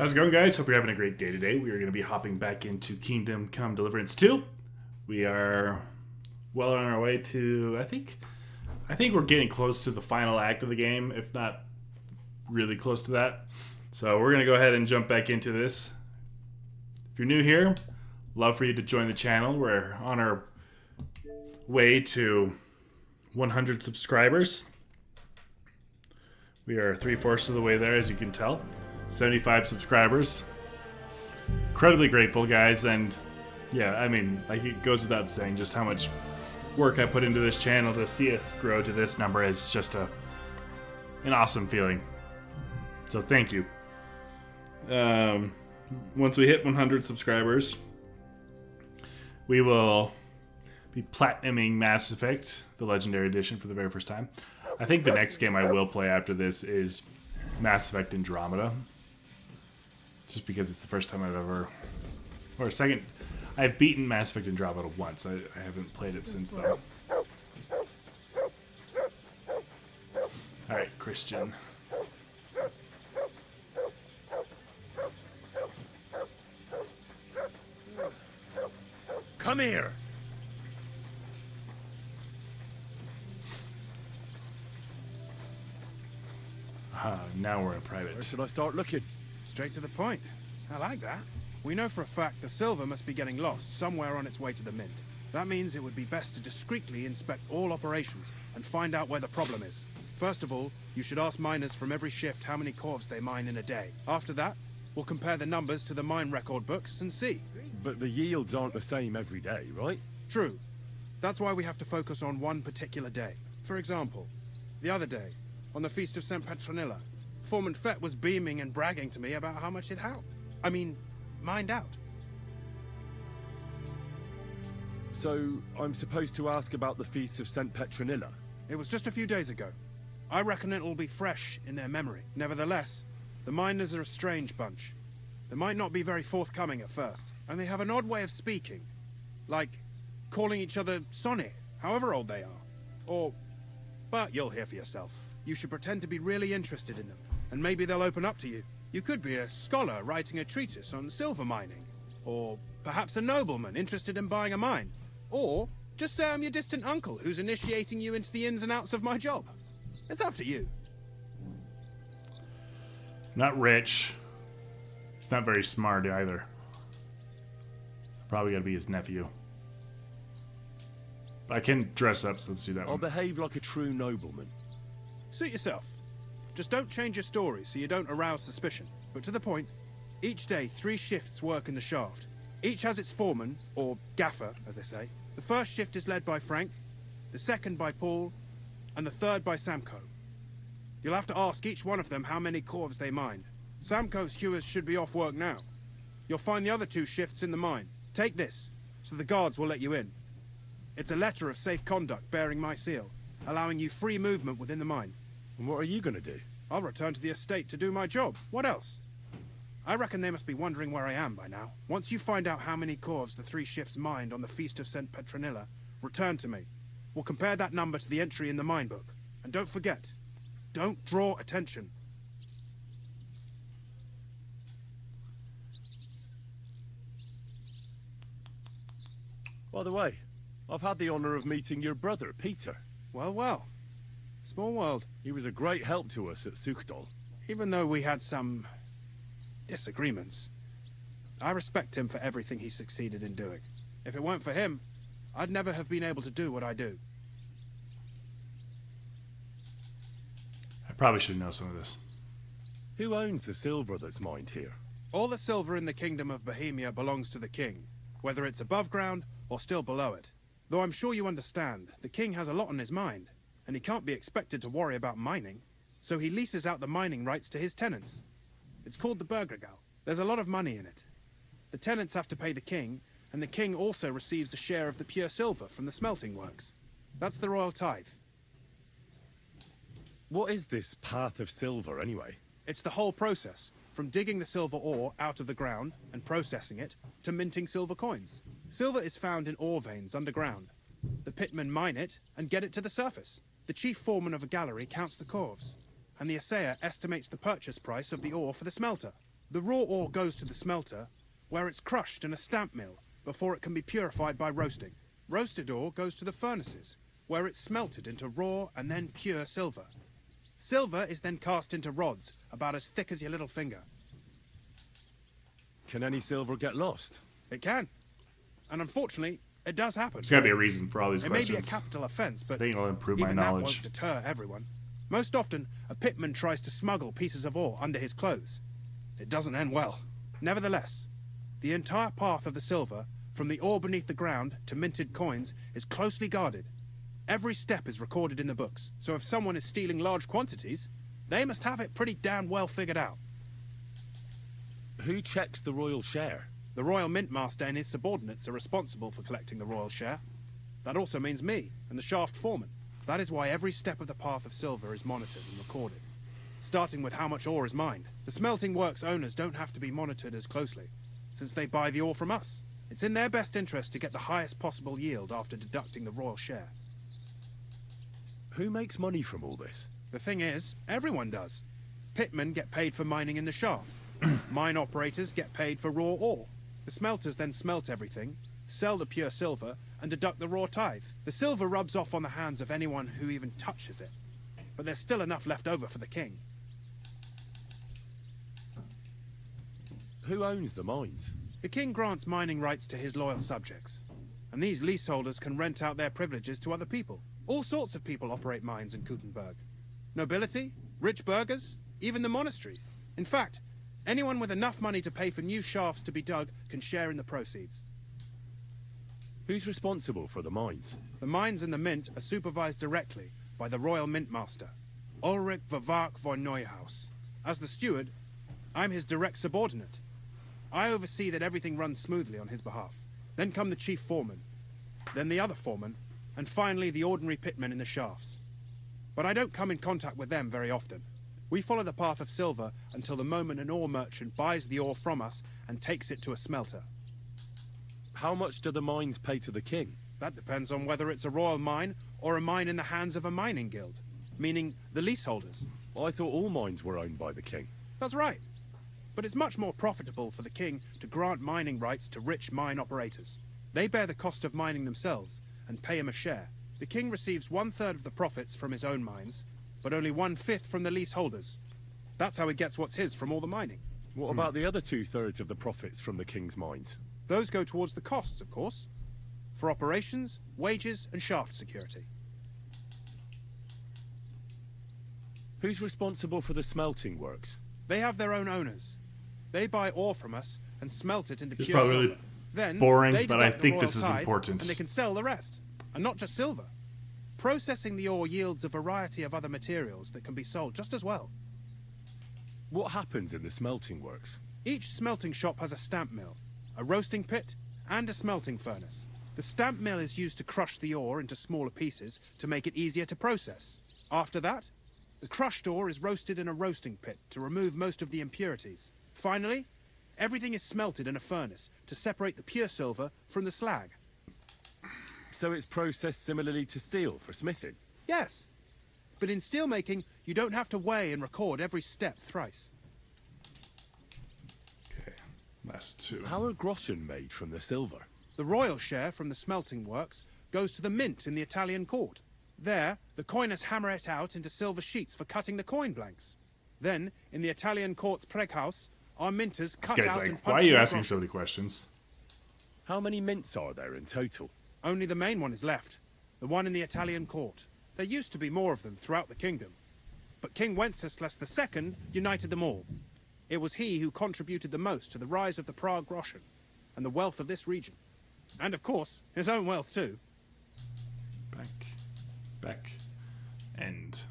How's it going, guys? Hope you're having a great day today. We are going to be hopping back into Kingdom Come Deliverance 2. We are well on our way to, I think we're getting close to the final act of the game, if not really close to that. So we're going to go ahead and jump back into this. If you're new here, love for you to join the channel. We're on our way to 100 subscribers. We are 3/4 of the way there, as you can tell. 75 subscribers. Incredibly grateful, guys, and yeah, I mean, like, it goes without saying just how much work I put into this channel. To see us grow to this number is just an awesome feeling. So thank you. Once we hit 100 subscribers, we will be platinuming Mass Effect, the Legendary Edition, for the very first time. I think the next game I will play after this is Mass Effect Andromeda. Just because it's the first time I've ever... Or second... I've beaten Mass Effect Andromeda once. I haven't played it since, though. Alright, Christian. Come here! Now we're in private. Where should I start looking? Straight to the point. I like that. We know for a fact the silver must be getting lost somewhere on its way to the mint. That means it would be best to discreetly inspect all operations and find out where the problem is. First of all, you should ask miners from every shift how many corves they mine in a day. After that, we'll compare the numbers to the mine record books and see. But the yields aren't the same every day, right? True. That's why we have to focus on one particular day. For example, the other day, on the Feast of St. Petronilla, Foreman Fett was beaming and bragging to me about how much it mined out. So, I'm supposed to ask about the Feast of St. Petronilla? It was just a few days ago. I reckon it'll be fresh in their memory. Nevertheless, the miners are a strange bunch. They might not be very forthcoming at first, and they have an odd way of speaking. Like, calling each other Sonny, however old they are. But you'll hear for yourself. You should pretend to be really interested in them, and maybe they'll open up to you. You could be a scholar writing a treatise on silver mining, or perhaps a nobleman interested in buying a mine, or just say I'm your distant uncle who's initiating you into the ins and outs of my job. It's up to you. Not rich. He's not very smart either. Probably gotta be his nephew. But I can dress up, so let's do that I'll one. behave like a true nobleman. Suit yourself. Just don't change your story so you don't arouse suspicion. But to the point, each day 3 shifts work in the shaft. Each has its foreman, or gaffer, as they say. The first shift is led by Frank, the second by Paul, and the third by Samco. You'll have to ask each one of them how many corves they mined. Samco's hewers should be off work now. You'll find the other 2 shifts in the mine. Take this, so the guards will let you in. It's a letter of safe conduct bearing my seal, allowing you free movement within the mine. And what are you gonna do? I'll return to the estate to do my job. What else? I reckon they must be wondering where I am by now. Once you find out how many corves the 3 shifts mined on the Feast of St. Petronilla, return to me. We'll compare that number to the entry in the mine book. And don't forget, don't draw attention. By the way, I've had the honor of meeting your brother, Peter. Well, well. Small world. He was a great help to us at Sukdal. Even though we had some disagreements, I respect him for everything he succeeded in doing. If it weren't for him, I'd never have been able to do what I do. I probably should know some of this. Who owns the silver that's mined here? All the silver in the Kingdom of Bohemia belongs to the king, whether it's above ground or still below it. Though I'm sure you understand, the king has a lot on his mind, and he can't be expected to worry about mining, so he leases out the mining rights to his tenants. It's called the Burgergau. There's a lot of money in it. The tenants have to pay the king, and the king also receives a share of the pure silver from the smelting works. That's the royal tithe. What is this path of silver, anyway? It's the whole process, from digging the silver ore out of the ground and processing it, to minting silver coins. Silver is found in ore veins underground. The pitmen mine it and get it to the surface. The chief foreman of a gallery counts the corves, and the assayer estimates the purchase price of the ore for the smelter. The raw ore goes to the smelter, where it's crushed in a stamp mill before it can be purified by roasting. Roasted ore goes to the furnaces, where it's smelted into raw and then pure silver. Silver is then cast into rods about as thick as your little finger. Can any silver get lost? It can. And unfortunately, it does happen. There's got to be a reason for all these It may questions. be a capital offence, but I think it'll improve my even that knowledge. won't deter everyone. Most often, a pitman tries to smuggle pieces of ore under his clothes. It doesn't end well. Nevertheless, the entire path of the silver, from the ore beneath the ground to minted coins, is closely guarded. Every step is recorded in the books, so if someone is stealing large quantities, they must have it pretty damn well figured out. Who checks the royal share? The Royal Mint Master and his subordinates are responsible for collecting the royal share. That also means me and the shaft foreman. That is why every step of the path of silver is monitored and recorded, starting with how much ore is mined. The smelting works owners don't have to be monitored as closely, since they buy the ore from us. It's in their best interest to get the highest possible yield after deducting the royal share. Who makes money from all this? The thing is, everyone does. Pitmen get paid for mining in the shaft. Mine operators get paid for raw ore. The smelters then smelt everything, sell the pure silver, and deduct the raw tithe. The silver rubs off on the hands of anyone who even touches it. But there's still enough left over for the king. Who owns the mines? The king grants mining rights to his loyal subjects. And these leaseholders can rent out their privileges to other people. All sorts of people operate mines in Kuttenberg. Nobility, rich burghers, even the monastery. In fact, anyone with enough money to pay for new shafts to be dug can share in the proceeds. Who's responsible for the mines? The mines and the mint are supervised directly by the Royal Mint Master, Ulrich Vervark von Neuhaus. As the steward, I'm his direct subordinate. I oversee that everything runs smoothly on his behalf. Then come the chief foreman, then the other foreman, and finally the ordinary pitmen in the shafts. But I don't come in contact with them very often. We follow the path of silver until the moment an ore merchant buys the ore from us and takes it to a smelter. How much do the mines pay to the king? That depends on whether it's a royal mine or a mine in the hands of a mining guild, meaning the leaseholders. I thought all mines were owned by the king. That's right. But it's much more profitable for the king to grant mining rights to rich mine operators. They bear the cost of mining themselves and pay him a share. The king receives 1/3 of the profits from his own mines, but only 1/5 from the leaseholders. That's how he gets what's his from all the mining. What about the other 2/3 of the profits from the king's mines? Those go towards the costs, of course, for operations, wages, and shaft security. Who's responsible for the smelting works? They have their own owners. They buy ore from us and smelt it into It's pure probably silver. really Then boring, they but I deduct the think royal this is tithe, important. and they can sell the rest, and not just silver. Processing the ore yields a variety of other materials that can be sold just as well. What happens in the smelting works? Each smelting shop has a stamp mill, a roasting pit, and a smelting furnace. The stamp mill is used to crush the ore into smaller pieces to make it easier to process. After that, the crushed ore is roasted in a roasting pit to remove most of the impurities. Finally, everything is smelted in a furnace to separate the pure silver from the slag. So it's processed similarly to steel for smithing? Yes, but in steelmaking, you don't have to weigh and record every step thrice. Okay, last two. How are groschen made from the silver? The royal share from the smelting works goes to the mint in the Italian court. There, the coiners hammer it out into silver sheets for cutting the coin blanks. Then, in the Italian court's preghouse, our minters This cut guy's out like, and why are punch you more asking groschen. so many questions? How many mints are there in total? Only the main one is left, the one in the Italian court. There used to be more of them throughout the kingdom, but King Wenceslas II united them all. It was he who contributed the most to the rise of the Prague groschen and the wealth of this region. And of course, his own wealth too. Back, end.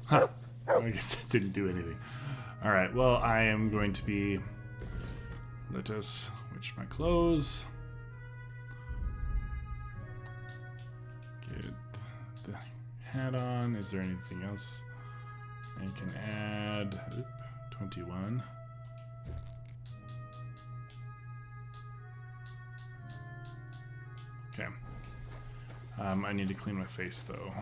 Huh. I guess that didn't do anything. Alright, well, I am going to be... Let us switch my clothes. Get the hat on. Is there anything else I can add? Oop, 21. Okay. I need to clean my face, though.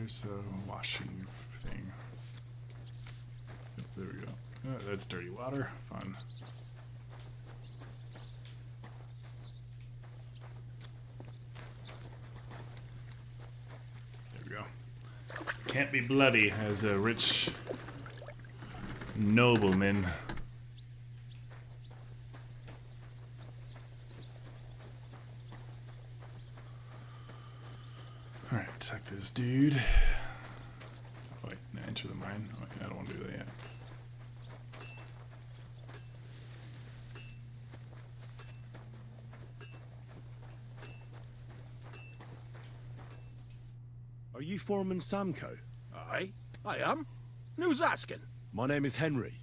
There's a washing thing. Yep, there we go. Oh, that's dirty water. Fun. There we go. Can't be bloody as a rich nobleman. Alright, attack this dude. Oh, wait, no, enter the mine. Oh, I don't want to do that yet. Are you Foreman Samco? Aye, I am. Who's asking? My name is Henry.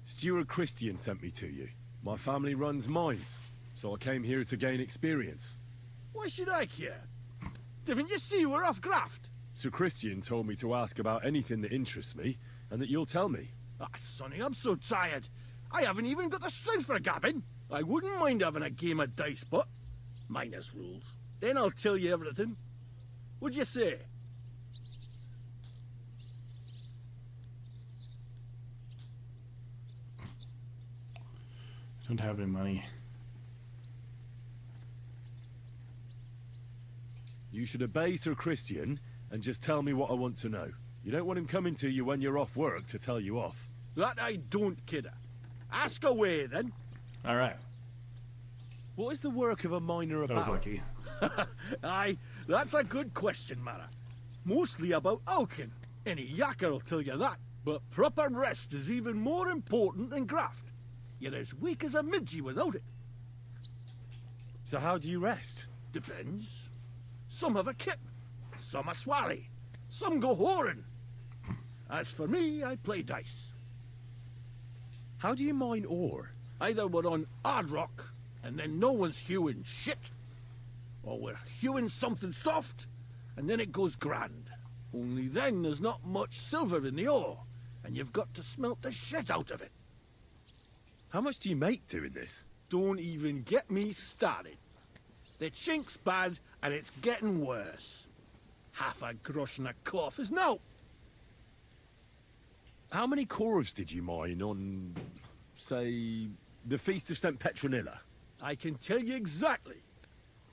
Steward Christian sent me to you. My family runs mines, so I came here to gain experience. Why should I care? Didn't you see we're off graft? Sir Christian told me to ask about anything that interests me, and that you'll tell me. Ah, Sonny, I'm so tired. I haven't even got the strength for gabbing. I wouldn't mind having a game of dice, but minus rules. Then I'll tell you everything. What'd you say? Don't have any money. You should obey Sir Christian and just tell me what I want to know. You don't want him coming to you when you're off work to tell you off. That I don't, kidder. Ask away, then. All right. What is the work of a miner That was about? lucky. Aye, that's a good question, Mara. Mostly about Alkin. Any yakker will tell you that. But proper rest is even more important than graft. You're as weak as a midgie without it. So how do you rest? Depends. Some have a kip, some a swally, some go whoring. As for me, I play dice. How do you mine ore? Either we're on hard rock, and then no one's hewing shit, or we're hewing something soft, and then it goes grand. Only then there's not much silver in the ore, and you've got to smelt the shit out of it. How much do you make doing this? Don't even get me started. The chink's bad, and it's getting worse. Half a grosh and a cough is no. How many cores did you mine on, say, the Feast of St. Petronilla? I can tell you exactly.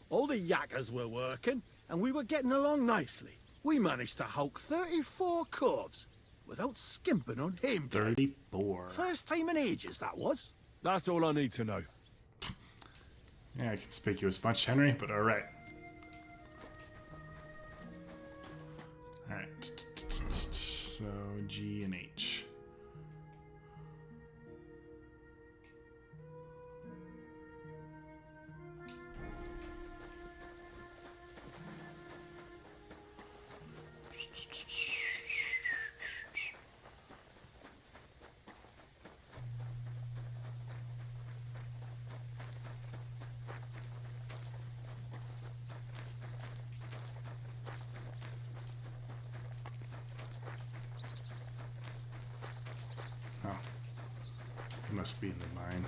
All the yakkers were working, and we were getting along nicely. We managed to hulk 34 corves without skimping on him. 34. First time in ages, that was. That's all I need to know. Yeah, conspicuous bunch, Henry, but all right. All right. So G and H. Oh, he must be in the mine.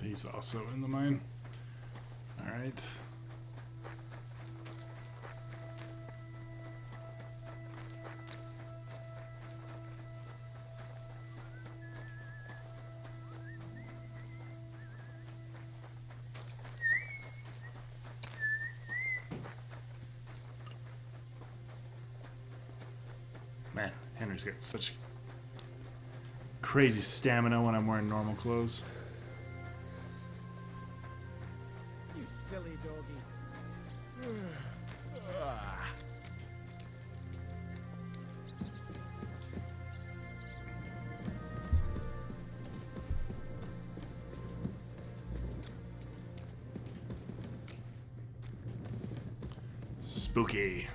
He's also in the mine. All right. Man, Henry's got such crazy stamina when I'm wearing normal clothes. You silly doggy. Spooky.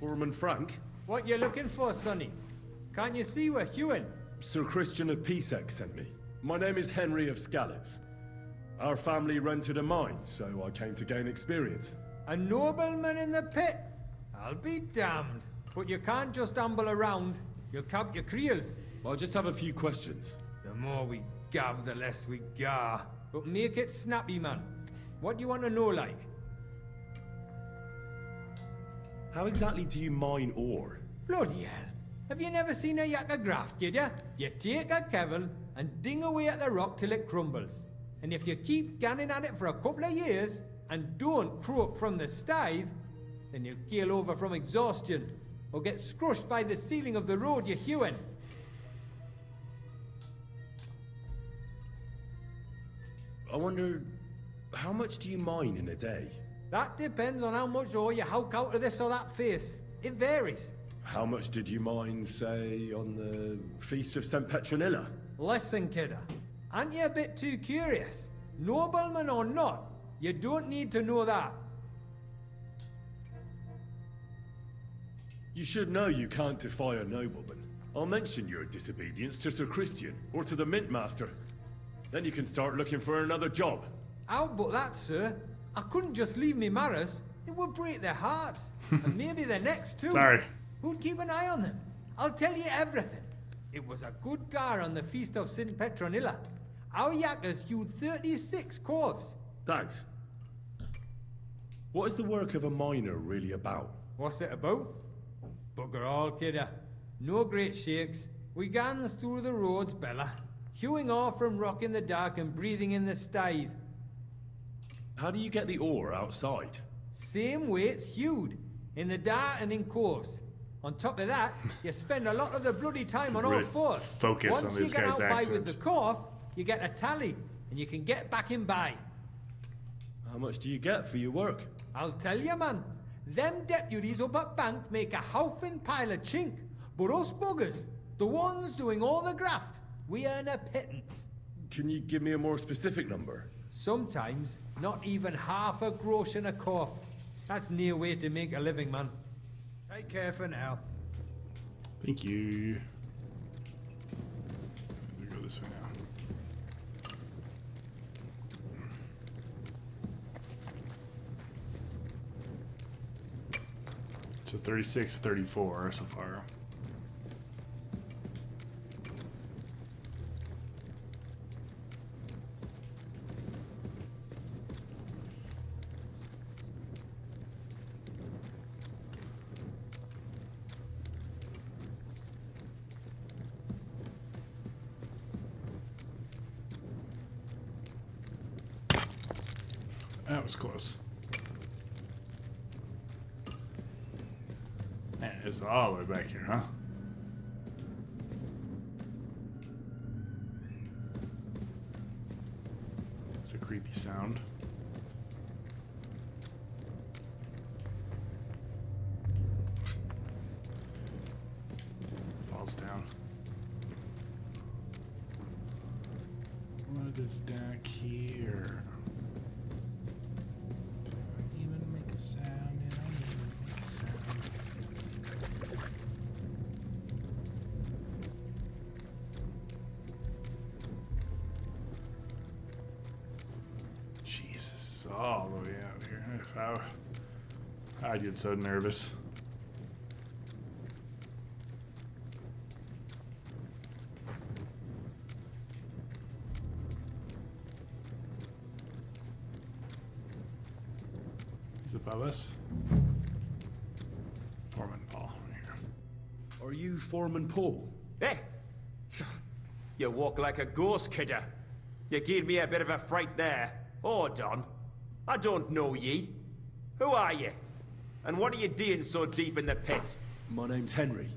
Foreman Frank? What you looking for, Sonny? Can't you see we're Hewin? Sir Christian of Pisek sent me. My name is Henry of Scallops. Our family rented a mine, so I came to gain experience. A nobleman in the pit? I'll be damned. But you can't just amble around. You'll count your creels. I just have a few questions. The more we gab, the less we gar. But make it snappy, man. What do you want to know, like? How exactly do you mine ore? Bloody hell. Have you never seen a yakka graft, did ya? You take a kevel and ding away at the rock till it crumbles. And if you keep ganning at it for a couple of years and don't croak from the stithe, then you'll keel over from exhaustion or get scrushed by the ceiling of the road you're hewing. I wonder, how much do you mine in a day? That depends on how much ore you howk out of this or that face. It varies. How much did you mine, say, on the Feast of St. Petronilla? Listen, kidder. Aren't you a bit too curious? Nobleman or not, you don't need to know that. You should know you can't defy a nobleman. I'll mention your disobedience to Sir Christian, or to the Mint Master. Then you can start looking for another job. How but that, sir? I couldn't just leave me Maras. It would break their hearts. And maybe their necks too. Sorry. Who'd keep an eye on them? I'll tell you everything. It was a good gar on the Feast of St. Petronilla. Our yakkers hewed 36 corves. Thanks. What is the work of a miner really about? What's it about? Bugger all, kidder. No great shakes. We gans through the roads, Bella. Hewing off from rock in the dark and breathing in the stithe. How do you get the ore outside? Same way it's hewed. In the dark and in coves. On top of that, you spend a lot of the bloody time on all Really fours. focus on this guy's Once you get out by with accent. the corf, you get a tally, and you can get back in by. How much do you get for your work? I'll tell you, man. Them deputies up at bank make a howfin pile of chink. But us buggers, the ones doing all the graft, we earn a pittance. Can you give me a more specific number? Sometimes, not even half a grosh in a corf. That's near way to make a living, man. Take care for now. Thank you. We go this way now. So 36, 34 so far. That was close. Man, it's all the way back here, huh? It's a creepy sound. Falls down. What is back here? Even make a sound, and I don't even make a sound. Jesus, all the way out here. If I'd get so nervous. He's above us. Foreman Paul, right here. Are you Foreman Paul? Hey! You walk like a ghost, kidder. You gave me a bit of a fright there. Hold on. I don't know ye. Who are you? And what are you doing so deep in the pit? My name's Henry.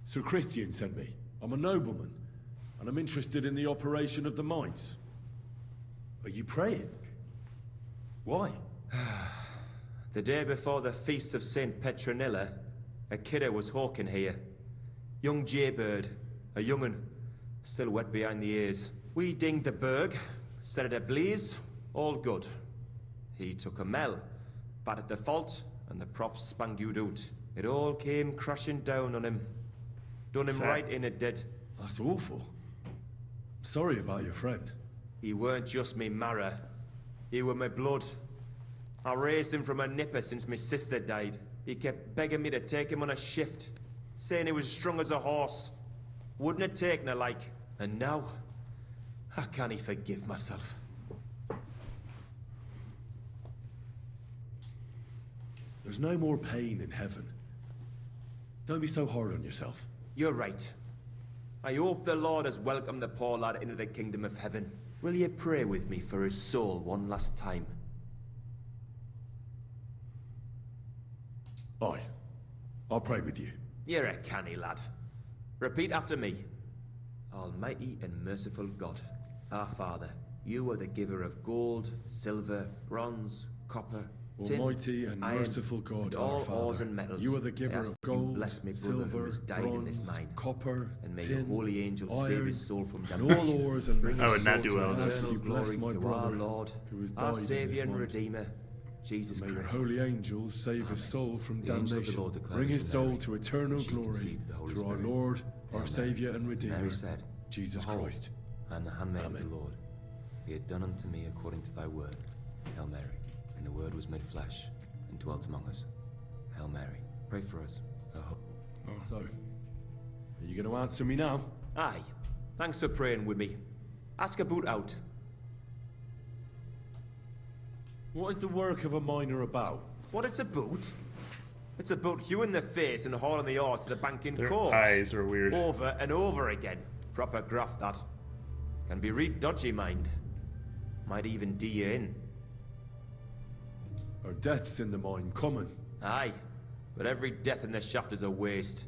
Sir Christian sent me. I'm a nobleman, and I'm interested in the operation of the mines. Are you praying? Why? The day before the Feast of St. Petronilla, a kidder was hawking here. Young jaybird, a young'un, still wet behind the ears. We dinged the berg, set it ablaze, all good. He took a mell, battered the fault, and the props spangued out. It all came crashing down on him. Done him Sad. right in, it did. That's awful. Sorry about your friend. He weren't just me marrow. He were my blood. I raised him from a nipper since my sister died. He kept begging me to take him on a shift, saying he was strong as a horse. Wouldn't have taken her like. And now, how can he forgive myself? There's no more pain in heaven. Don't be so hard on yourself. You're right. I hope the Lord has welcomed the poor lad into the kingdom of heaven. Will you pray with me for his soul one last time? Aye. I'll pray with you. You're a canny lad. Repeat after me. Almighty and merciful God, our Father, you are the giver of gold, silver, bronze, copper, tin, Almighty and iron, merciful God, and our all Father, ores and metals. you are the giver I ask of that you gold, bless me brother who silver, has died in this bronze, mine. copper, And may tin, your holy angels save his soul from and damnation. all ores and Bring metals. I would his not soul do to well with this. eternal You bless glory my through our brother Lord, who has our died in Saviour this and mine. Redeemer, Jesus May your Christ. holy angels save Amen. his soul from The angel of the damnation. Lord declared Bring his to soul Mary, to eternal and she glory conceived the Holy through our Spirit. Lord, Hail our Mary. Saviour and Redeemer, Mary said, Jesus Behold, Christ. I am the handmaid of Amen. the Lord. Be it done unto me according to thy word. Hail Mary. And the word was made flesh and dwelt among us. Hail Mary. Pray for us. So, are you going to answer me now? Aye. Thanks for praying with me. Ask a boot out. What is the work of a miner about? What it's a boot? It's about you in the face and hauling the ore to the banking Their course. eyes are weird. Over and over again. Proper graft that. Can be real dodgy, mind. Might even do you in. Are deaths in the mine common? Aye. But every death in the shaft is a waste.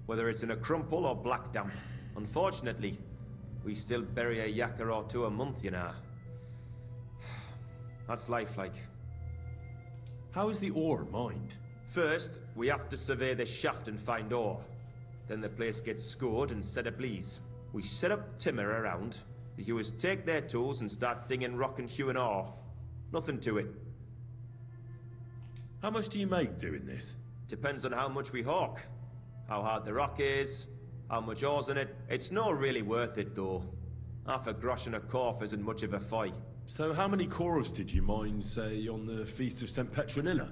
Whether it's in a crumple or black damp. Unfortunately, we still bury a yakka or two a month, you know. That's life like. How is the ore mined? First, we have to survey the shaft and find ore. Then the place gets scored and set ablaze. We set up timber around. The hewers take their tools and start dinging rock and hewing ore. Nothing to it. How much do you make doing this? Depends on how much we hawk. How hard the rock is, how much ore's in it. It's not really worth it though. Half a grosh and a corf isn't much of a fight. So how many cores did you mine, say, on the Feast of St. Petronilla?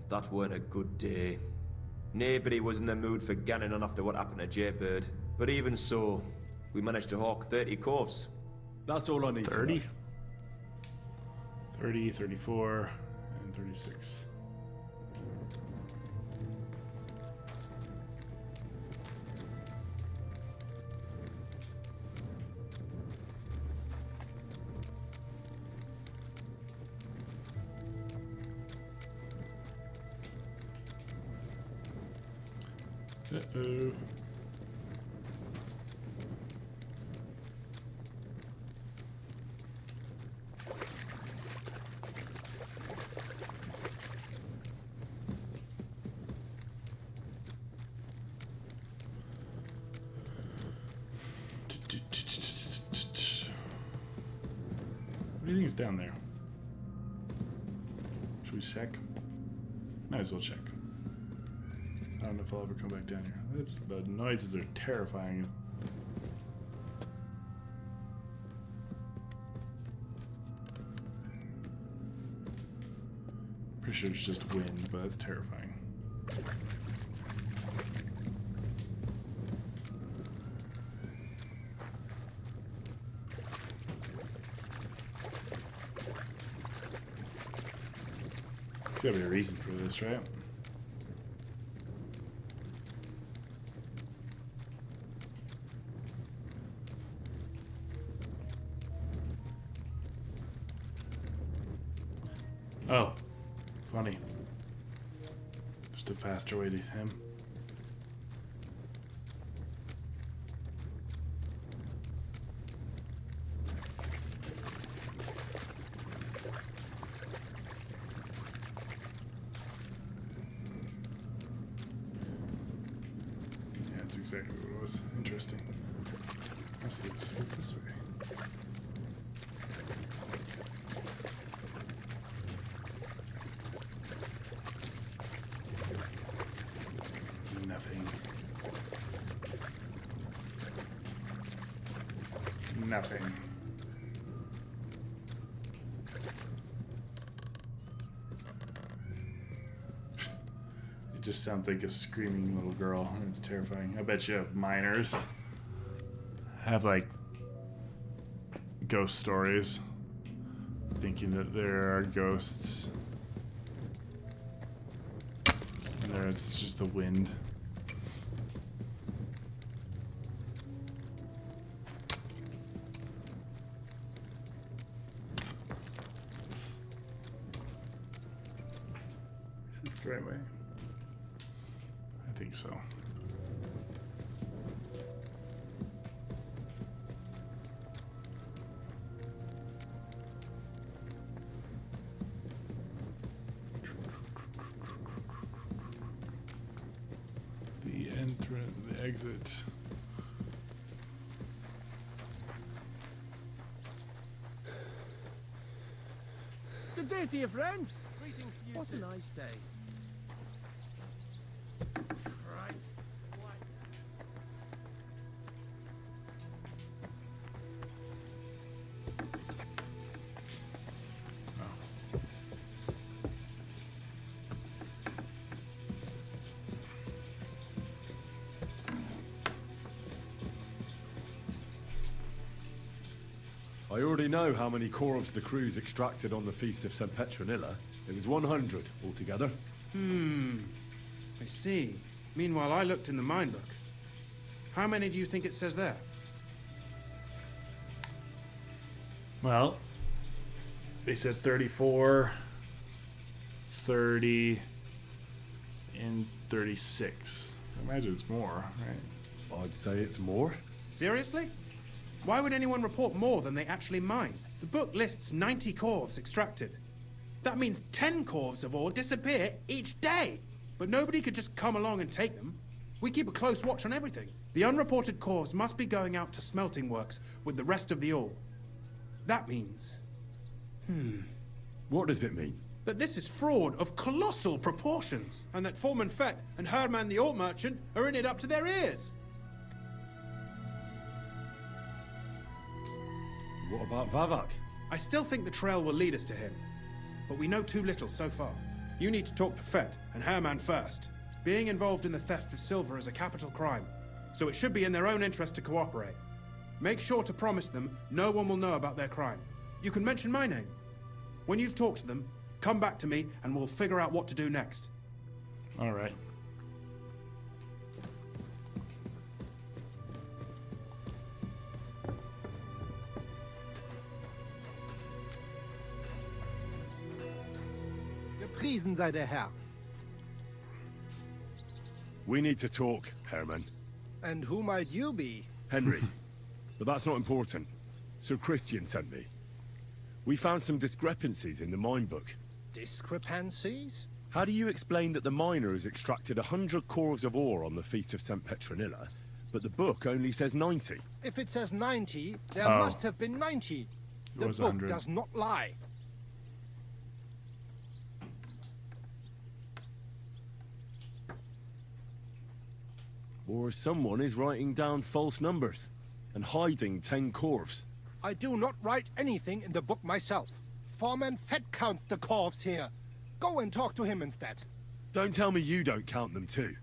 That weren't a good day. Nobody was in the mood for ganning on after what happened to Jaybird. But even so, we managed to hawk 30 corves. That's all I need 30? to know. 30, 34, and 36. Uh-oh. What do you think is down there? Should we check? Might as well check. I don't know if I'll ever come back down here. The noises are terrifying. Pretty sure it's just wind, but that's terrifying. There's gotta be a reason for this, right? Oh, funny. Just a faster way to him. Yeah, that's exactly what it was. Interesting. So it's this way. nothing. It just sounds like a screaming little girl, and it's terrifying. I bet you have miners have like ghost stories, thinking that there are ghosts. And there it's just the wind. Is this the right way? I think so. The entrance, the exit. Good day to you, friend. Greetings to you What a too. nice day. Christ. I already know how many corvs the crews extracted on the Feast of St. Petronilla. It was 100 altogether. I see. Meanwhile, I looked in the mine book. How many do you think it says there? Well, they said 34, 30, and 36. So I imagine it's more, right? I'd say it's more. Seriously? Why would anyone report more than they actually mined? The book lists 90 corvs extracted. That means 10 corvs of ore disappear each day. But nobody could just come along and take them. We keep a close watch on everything. The unreported corvs must be going out to smelting works with the rest of the ore. That means What does it mean? that this is fraud of colossal proportions, and that Foreman Fett and Herman the ore merchant are in it up to their ears. What about Vavak? I still think the trail will lead us to him, but we know too little so far. You need to talk to Fett and Herman first. Being involved in the theft of silver is a capital crime, so it should be in their own interest to cooperate. Make sure to promise them no one will know about their crime. You can mention my name. When you've talked to them, come back to me and we'll figure out what to do next. All right. Gepriesen sei der Herr. We need to talk, Herman. And who might you be? Henry. But that's not important. Sir Christian sent me. We found some discrepancies in the mine book. Discrepancies? How do you explain that the miners extracted 100 corvs of ore on the Feast of St. Petronilla, but the book only says 90? If it says 90, there Oh. must have been 90. It The was book 100. does not lie. Or someone is writing down false numbers and hiding 10 corvs. I do not write anything in the book myself. Foreman Fett counts the corvs here. Go and talk to him instead. Don't tell me you don't count them too.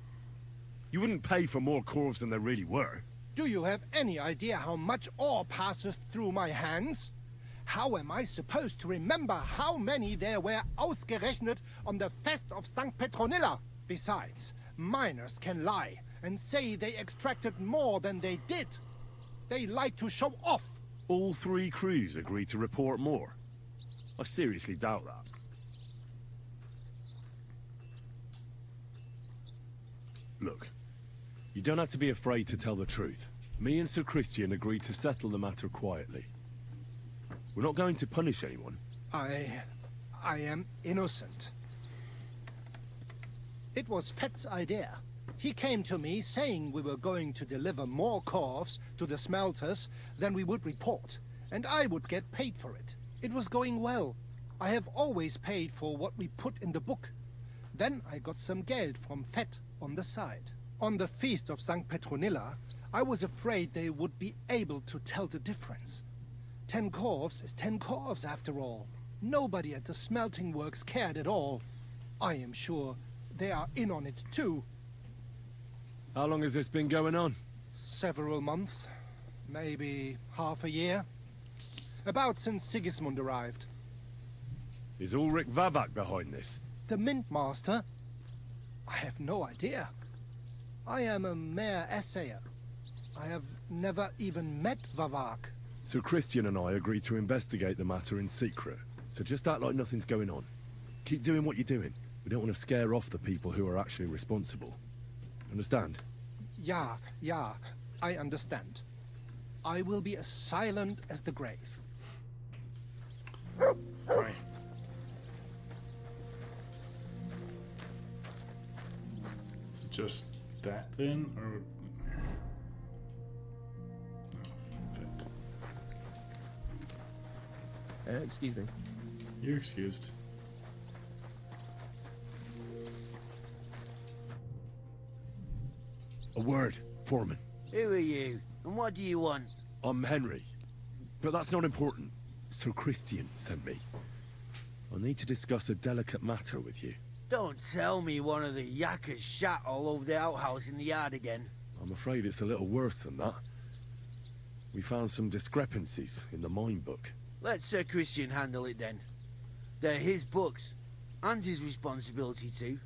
You wouldn't pay for more corvs than there really were. Do you have any idea how much ore passes through my hands? How am I supposed to remember how many there were ausgerechnet on the Fest of St. Petronilla? Besides, miners can lie and say they extracted more than they did. They like to show off. All 3 crews agreed to report more. I seriously doubt that. Look, you don't have to be afraid to tell the truth. Me and Sir Christian agreed to settle the matter quietly. We're not going to punish anyone. I am innocent. It was Fett's idea. He came to me saying we were going to deliver more corvs to the smelters than we would report, and I would get paid for it. It was going well. I have always paid for what we put in the book. Then I got some geld from Fett on the side. On the Feast of St. Petronilla, I was afraid they would be able to tell the difference. 10 corves is 10 corves after all. Nobody at the smelting works cared at all. I am sure they are in on it too. How long has this been going on? Several months. Maybe half a year. About since Sigismund arrived. Is Ulrich Vavak behind this? The Mint Master? I have no idea. I am a mere assayer. I have never even met Vavak. So Christian and I agreed to investigate the matter in secret. So just act like nothing's going on. Keep doing what you're doing. We don't want to scare off the people who are actually responsible. Understand? Yeah, I understand. I will be as silent as the grave. Fine. So just that then, or no, fit. Excuse me. You're excused. A word, Foreman. Who are you? And what do you want? I'm Henry. But that's not important. Sir Christian sent me. I need to discuss a delicate matter with you. Don't tell me one of the yakkers shat all over the outhouse in the yard again. I'm afraid it's a little worse than that. We found some discrepancies in the mine book. Let Sir Christian handle it then. They're his books, and his responsibility too.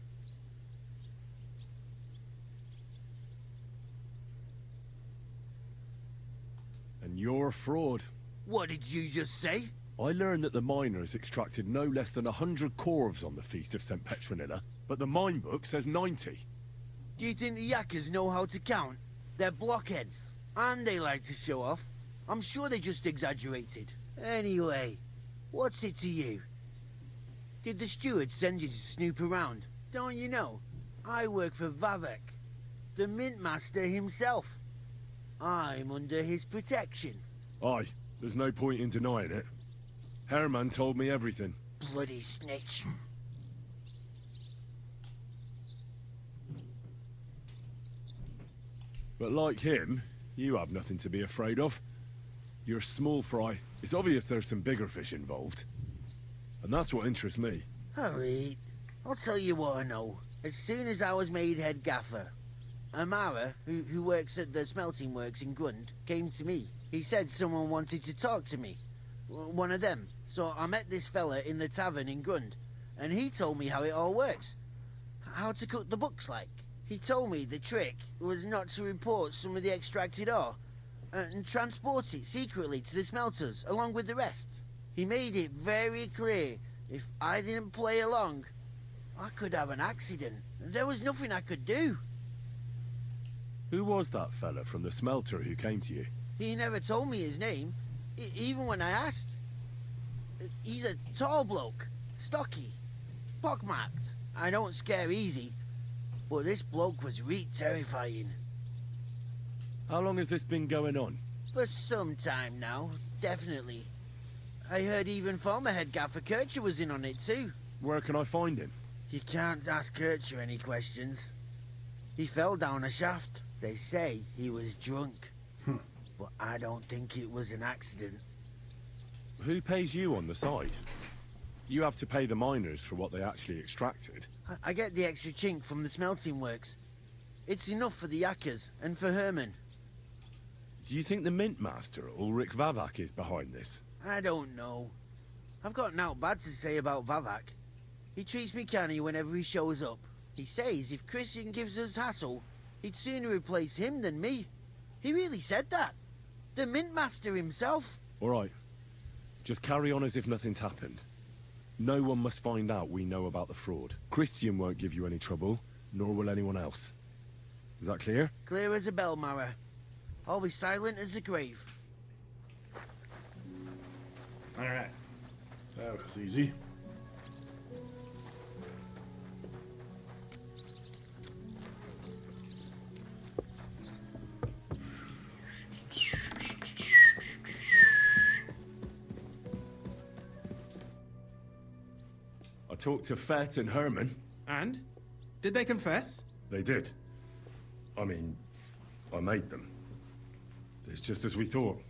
And you're a fraud. What did you just say? I learned that the miners extracted no less than 100 corves on the Feast of St. Petronilla, but the mine book says 90. Do you think the yakkers know how to count? They're blockheads, and they like to show off. I'm sure they just exaggerated. Anyway, what's it to you? Did the steward send you to snoop around? Don't you know? I work for Vavek, the Mint Master himself. I'm under his protection. Aye, there's no point in denying it. Herman told me everything. Bloody snitch. But like him, you have nothing to be afraid of. You're small fry. It's obvious there's some bigger fish involved. And that's what interests me. Alright, I'll tell you what I know. As soon as I was made head gaffer, Amara, who works at the smelting works in Grund, came to me. He said someone wanted to talk to me. One of them. So I met this fella in the tavern in Grund, and he told me how it all works. How to cook the books like. He told me the trick was not to report some of the extracted ore, and transport it secretly to the smelters, along with the rest. He made it very clear, if I didn't play along, I could have an accident. There was nothing I could do. Who was that fella from the smelter who came to you? He never told me his name, even when I asked. He's a tall bloke, stocky, pockmarked. I don't scare easy, but this bloke was terrifying. How long has this been going on? For some time now, definitely. I heard even former head gaffer Kircher was in on it too. Where can I find him? You can't ask Kircher any questions. He fell down a shaft. They say he was drunk. But I don't think it was an accident. Who pays you on the side? You have to pay the miners for what they actually extracted. I get the extra chink from the smelting works. It's enough for the yakkers and for Herman. Do you think the Mint Master, Ulrich Vavak, is behind this? I don't know. I've got naught bad to say about Vavak. He treats me canny whenever he shows up. He says if Christian gives us hassle, he'd sooner replace him than me. He really said that. The Mint Master himself. All right. Just carry on as if nothing's happened. No one must find out we know about the fraud. Christian won't give you any trouble, nor will anyone else. Is that clear? Clear as a bell, Mara. I'll be silent as the grave. Alright. That was easy. I talked to Fett and Herman. And? Did they confess? They did. I mean, I made them. It's just as we thought.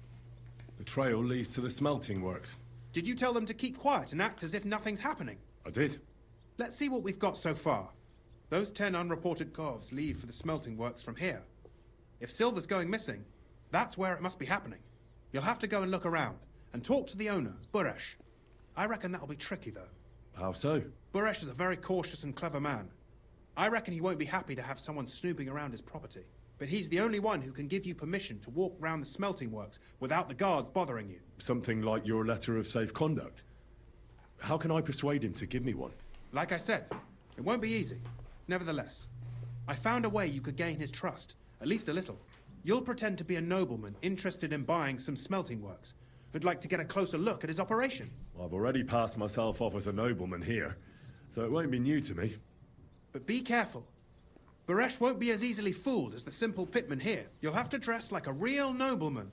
The trail leads to the smelting works. Did you tell them to keep quiet and act as if nothing's happening? I did. Let's see what we've got so far. Those 10 unreported corves leave for the smelting works from here. If silver's going missing, that's where it must be happening. You'll have to go and look around, and talk to the owner, Buresh. I reckon that'll be tricky, though. How so? Buresh is a very cautious and clever man. I reckon he won't be happy to have someone snooping around his property. But he's the only one who can give you permission to walk round the smelting works without the guards bothering you. Something like your letter of safe conduct. How can I persuade him to give me one? Like I said, it won't be easy. Nevertheless, I found a way you could gain his trust, at least a little. You'll pretend to be a nobleman interested in buying some smelting works, who'd like to get a closer look at his operation. I've already passed myself off as a nobleman here, so it won't be new to me. But be careful. Buresh won't be as easily fooled as the simple pitman here. You'll have to dress like a real nobleman.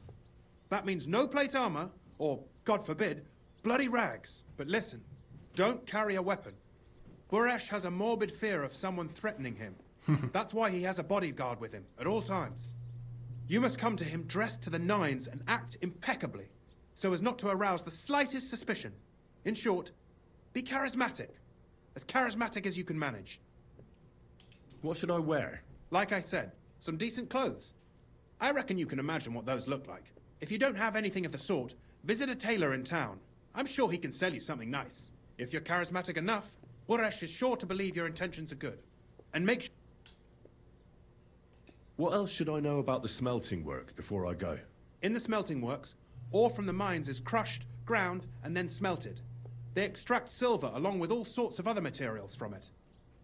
That means no plate armor, or, God forbid, bloody rags. But listen, don't carry a weapon. Buresh has a morbid fear of someone threatening him. That's why he has a bodyguard with him at all times. You must come to him dressed to the nines and act impeccably, so as not to arouse the slightest suspicion. In short, be charismatic. As charismatic as you can manage. What should I wear? Like I said, some decent clothes. I reckon you can imagine what those look like. If you don't have anything of the sort, visit a tailor in town. I'm sure he can sell you something nice. If you're charismatic enough, Buresh is sure to believe your intentions are good. And make sure... What else should I know about the smelting works before I go? In the smelting works, ore from the mines is crushed, ground, and then smelted. They extract silver along with all sorts of other materials from it.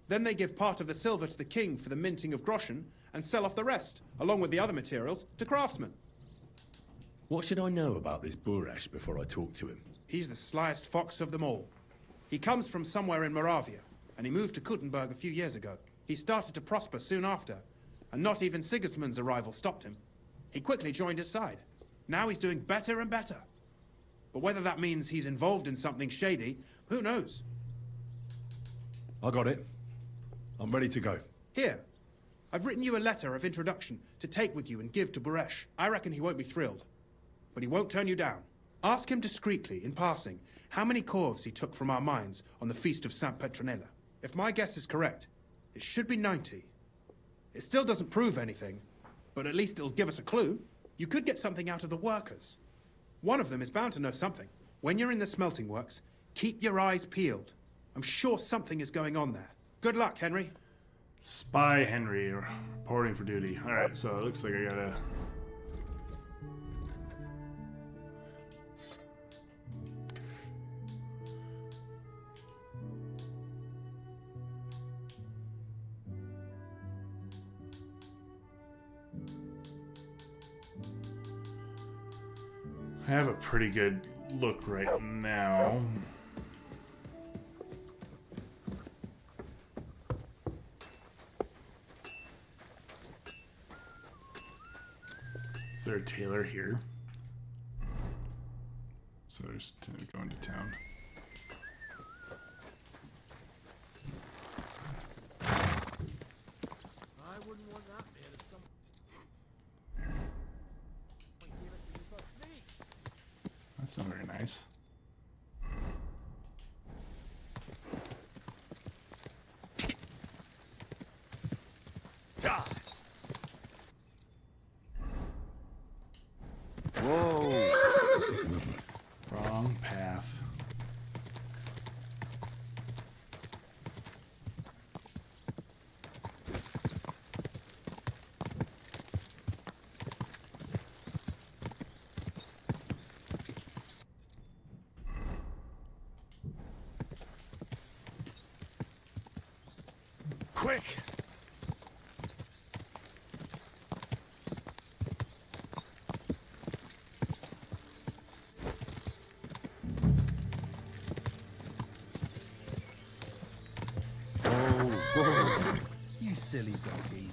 Then they give part of the silver to the king for the minting of groschen, and sell off the rest, along with the other materials, to craftsmen. What should I know about this Buresh before I talk to him? He's the slyest fox of them all. He comes from somewhere in Moravia, and he moved to Kuttenberg a few years ago. He started to prosper soon after, and not even Sigismund's arrival stopped him. He quickly joined his side. Now he's doing better and better. But whether that means he's involved in something shady, who knows? I got it. I'm ready to go. Here, I've written you a letter of introduction to take with you and give to Buresh. I reckon he won't be thrilled, but he won't turn you down. Ask him discreetly, in passing, how many corves he took from our mines on the feast of St. Petronella. If my guess is correct, it should be 90. It still doesn't prove anything, but at least it'll give us a clue. You could get something out of the workers. One of them is bound to know something. When you're in the smelting works, keep your eyes peeled. I'm sure something is going on there. Good luck, Henry. Spy Henry, reporting for duty. Alright, so it looks like I gotta... I have a pretty good look right now. Is there a tailor here? So there's going to town. I wouldn't want that man if some... That's not very nice. Whoa! Wrong path. Quick! You silly doggy.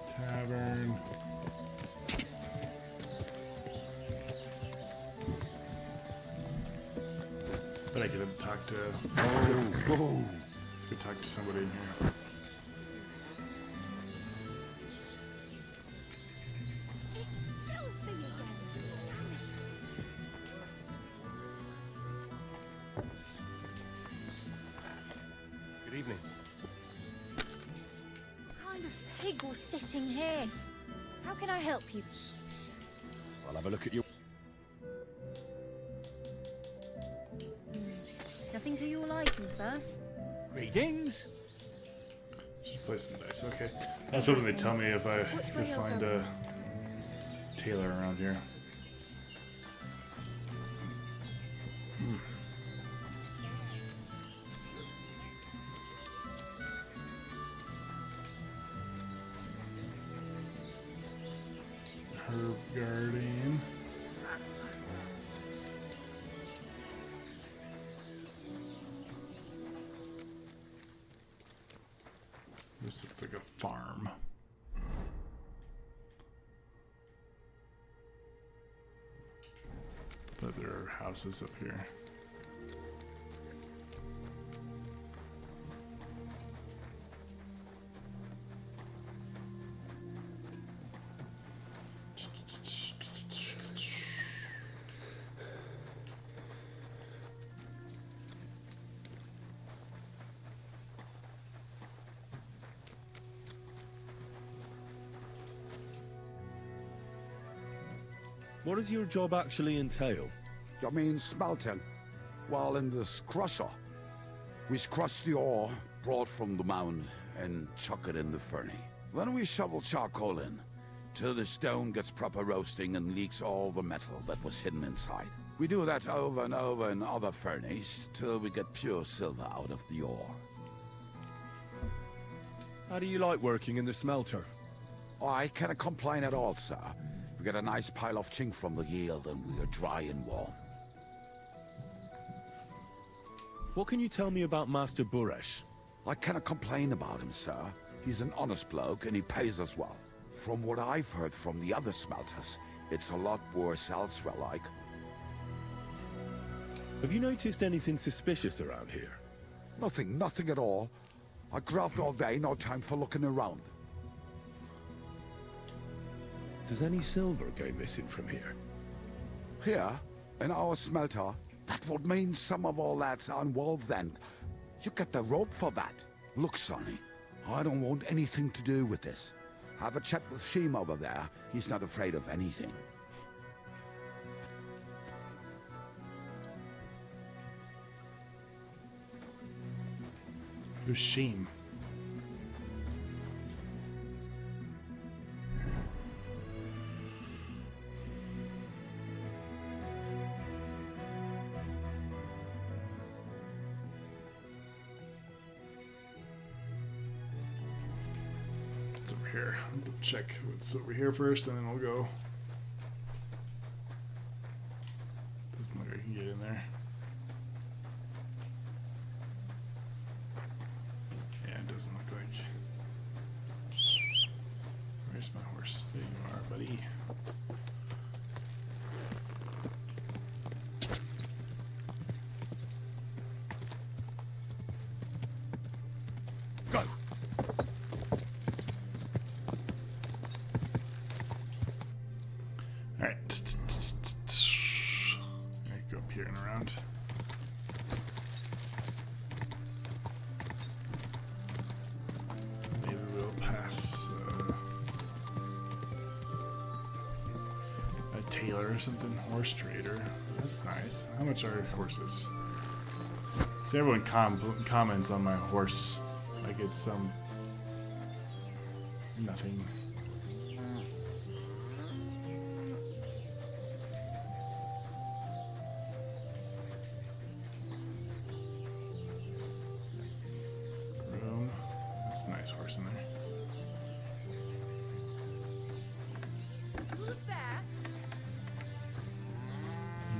Tavern. But I could talk to. Whoa. Let's go talk to somebody in here. Good evening. What kind of pig was sitting here? How can I help you? I'll have a look at you. Nothing to your liking, sir. Greetings. Just play some dice. Okay. I was hoping they'd tell me if I could find a tailor around here. Herb guarding. This looks like a farm. But there are houses up here. What does your job actually entail? You mean smelting? Well, in this crusher, we crush the ore brought from the mound and chuck it in the furnace. Then we shovel charcoal in, till the stone gets proper roasting and leaks all the metal that was hidden inside. We do that over and over in other furnaces, till we get pure silver out of the ore. How do you like working in the smelter? Oh, I can't complain at all, sir. We get a nice pile of chink from the yield and we are dry and warm. What can you tell me about Master Buresh? I cannot complain about him, sir. He's an honest bloke and he pays us well. From what I've heard from the other smelters, it's a lot worse elsewhere, like. Have you noticed anything suspicious around here? Nothing at all. I graft all day, no time for looking around. Does any silver go missing from here? Here, in our smelter, that would mean some of our lads are involved then. You get the rope for that. Look, Sonny, I don't want anything to do with this. Have a chat with Sheem over there. He's not afraid of anything. Who's Sheem? It's over here. I'll check what's over here first, and then we'll go. Doesn't look like I can get in there. Yeah, it doesn't look like. Where's my horse? There you are, buddy. Go! Alright. Go up here and around. Maybe we'll pass a tailor or something. Horse trader. That's nice. How much are horses? See, everyone comments on my horse like it's nothing. Room. That's a nice horse in there. Who's there?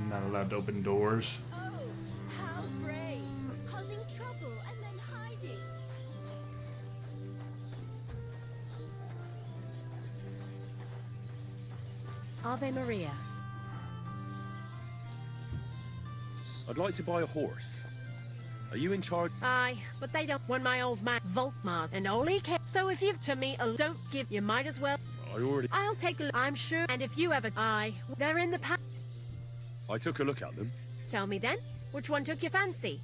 Not allowed to open doors. Oh, how brave. Causing trouble and then hiding. Ave Maria. I'd like to buy a horse. Are you in charge? Aye, but they don't want my old man Volkmar and all he cares. So if you've to me, don't give. You might as well. I already... I'll take a look, I'm sure. And if you ever... Aye, they're in the I took a look at them. Tell me then, which one took your fancy?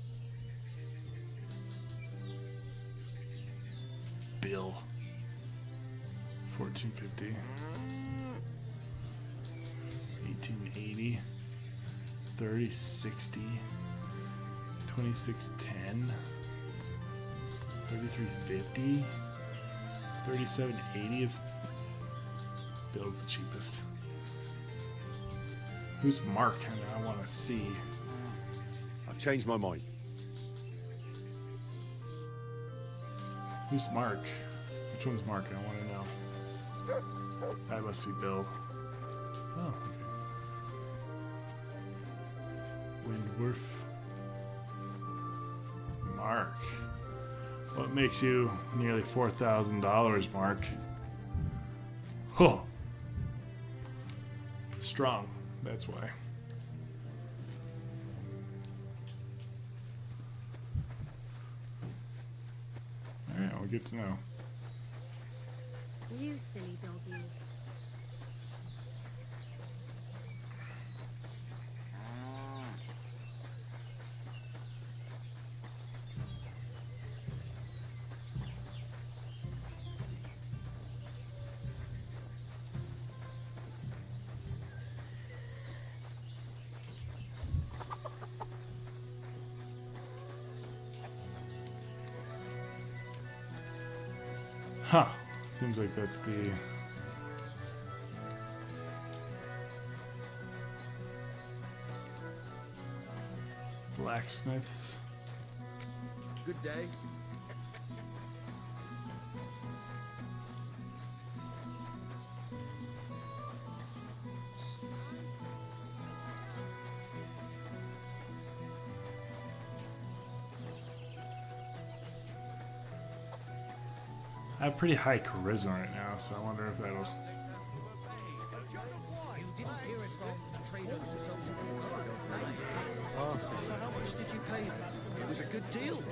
Bill. 1450. 1880. 3060. 2610. 3350. 3780 is Bill's the cheapest. Who's Mark? I want to see. I've changed my mind. Who's Mark? Which one's Mark? I want to know. That must be Bill. Oh, okay. Windworth. Mark. What makes you nearly $4,000, Mark? Oh. Strong. That's why. Alright, well, good to know. You silly doggy. Huh. Seems like that's the... blacksmiths. Good day. I have pretty high charisma right now, so I wonder if that'll... So how much did you pay them? It was a good deal.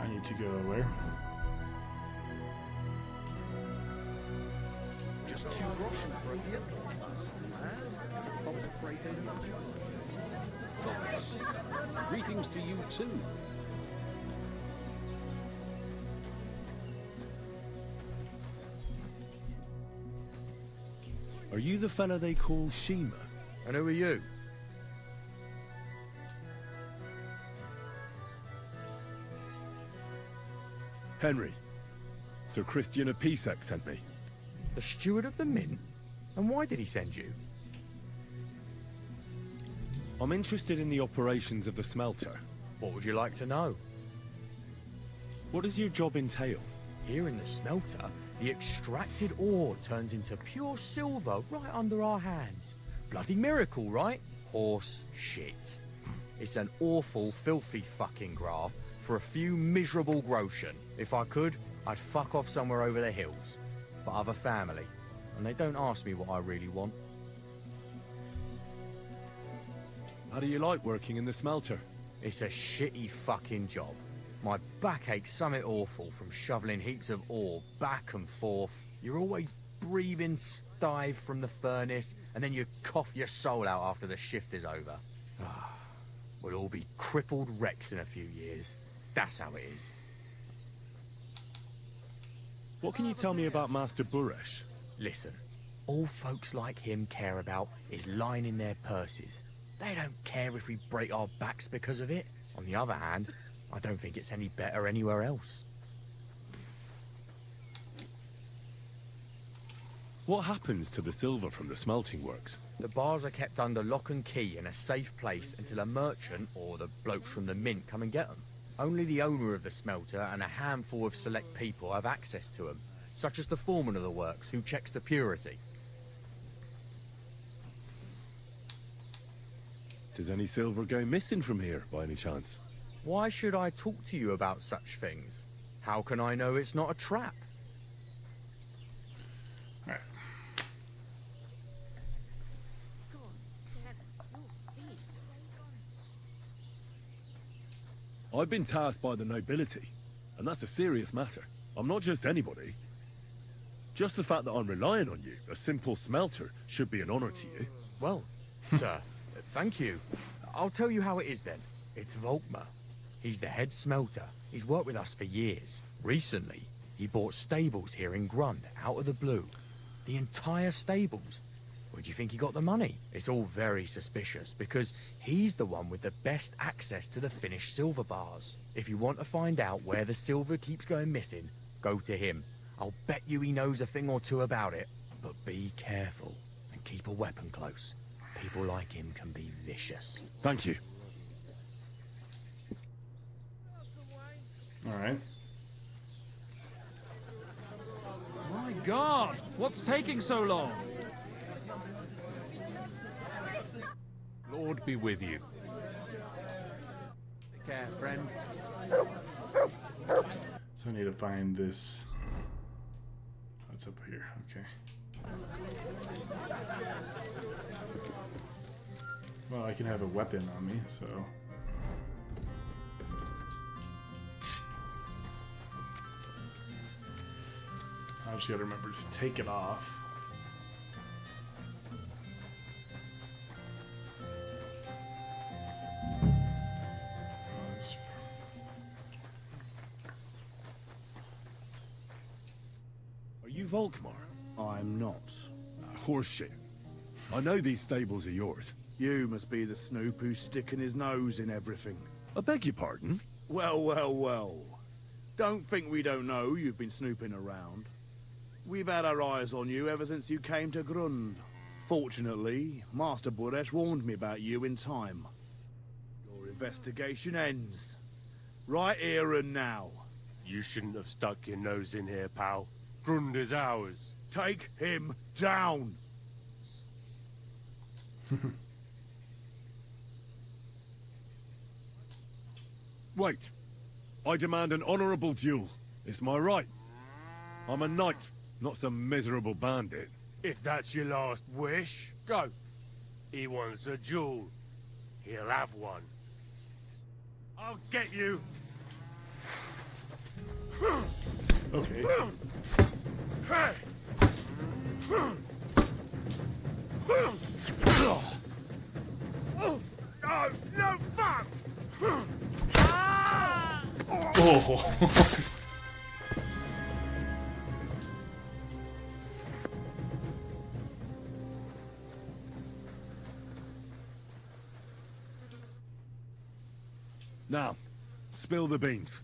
I need to go where? Just 2 groschen for a hit. I was afraid they would. Greetings to you too. Are you the fella they call Shima? And who are you? Henry. Sir Christian of Pisek sent me. The steward of the Mint? And why did he send you? I'm interested in the operations of the smelter. What would you like to know? What does your job entail? Here in the smelter, the extracted ore turns into pure silver right under our hands. Bloody miracle, right? Horse shit. It's an awful, filthy fucking graft for a few miserable groschen. If I could, I'd fuck off somewhere over the hills. But I've a family, and they don't ask me what I really want. How do you like working in the smelter? It's a shitty fucking job. My back aches something awful from shoveling heaps of ore back and forth. You're always breathing stive from the furnace, and then you cough your soul out after the shift is over. We'll all be crippled wrecks in a few years. That's how it is. What can you tell me about Master Buresh? Listen, all folks like him care about is lining their purses. They don't care if we break our backs because of it. On the other hand, I don't think it's any better anywhere else. What happens to the silver from the smelting works? The bars are kept under lock and key in a safe place until a merchant or the blokes from the mint come and get them. Only the owner of the smelter and a handful of select people have access to them, such as the foreman of the works who checks the purity. Does any silver go missing from here, by any chance? Why should I talk to you about such things? How can I know it's not a trap? Alright. I've been tasked by the nobility, and that's a serious matter. I'm not just anybody. Just the fact that I'm relying on you, a simple smelter, should be an honor to you. Well, sir, thank you. I'll tell you how it is then. It's Volkmar. He's the head smelter. He's worked with us for years. Recently, he bought stables here in Grund, out of the blue. The entire stables. Where do you think he got the money? It's all very suspicious, because he's the one with the best access to the finished silver bars. If you want to find out where the silver keeps going missing, go to him. I'll bet you he knows a thing or two about it. But be careful, and keep a weapon close. People like him can be vicious. Thank you. Alright. My God! What's taking so long? Lord be with you. Take care, friend. So I need to find this. What's up here? Okay. Well, I can have a weapon on me, so. I just gotta remember to take it off. Are you Volkmar? I'm not. Horseshit. I know these stables are yours. You must be the snoop who's sticking his nose in everything. I beg your pardon? Well, well, well. Don't think we don't know you've been snooping around. We've had our eyes on you ever since you came to Grund. Fortunately, Master Buresh warned me about you in time. Your investigation ends. Right here and now. You shouldn't have stuck your nose in here, pal. Grund is ours. Take him down! Wait. I demand an honorable duel. It's my right. I'm a knight, not some miserable bandit. If that's your last wish, go. He wants a duel. He'll have one. I'll get you. Okay. Oh, no, fuck! Oh. Now, spill the beans.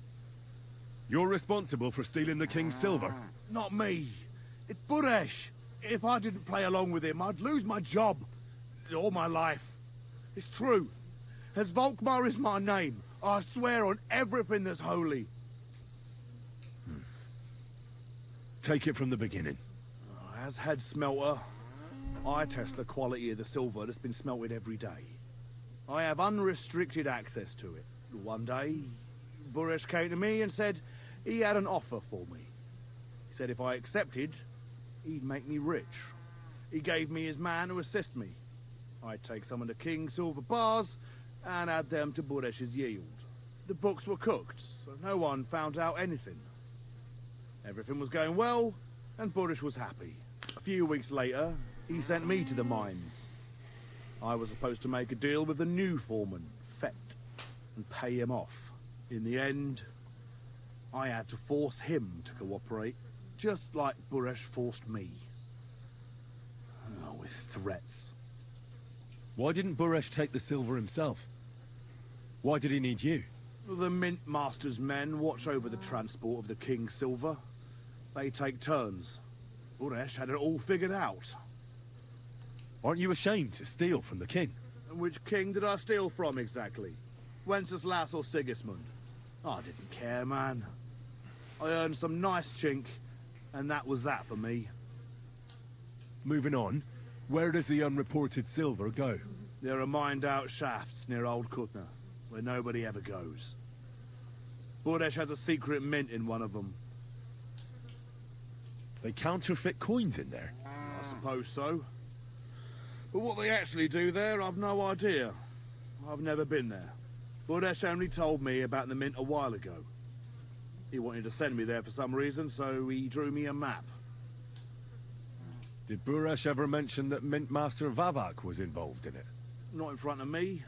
You're responsible for stealing the king's silver. Not me. It's Buresh. If I didn't play along with him, I'd lose my job. All my life. It's true. As Volkmar is my name, I swear on everything that's holy. Take it from the beginning. As head smelter, I test the quality of the silver that's been smelted every day. I have unrestricted access to it. One day, Buresh came to me and said he had an offer for me. He said if I accepted, he'd make me rich. He gave me his man to assist me. I'd take some of the king's silver bars and add them to Buresh's yield. The books were cooked, so no one found out anything. Everything was going well, and Buresh was happy. A few weeks later, he sent me to the mines. I was supposed to make a deal with the new foreman, Fett, and pay him off. In the end, I had to force him to cooperate, just like Buresh forced me. Oh, with threats. Why didn't Buresh take the silver himself? Why did he need you? The Mint Master's men watch over the transport of the king's silver. They take turns. Buresh had it all figured out. Aren't you ashamed to steal from the king? And which king did I steal from exactly? Wenceslas or Sigismund? I didn't care, man. I earned some nice chink, and that was that for me. Moving on, where does the unreported silver go? There are mined-out shafts near Old Kutna, where nobody ever goes. Buresh has a secret mint in one of them. They counterfeit coins in there? I suppose so. But what they actually do there, I've no idea. I've never been there. Buresh only told me about the mint a while ago. He wanted to send me there for some reason, so he drew me a map. Did Buresh ever mention that Mint Master Vavak was involved in it? Not in front of me.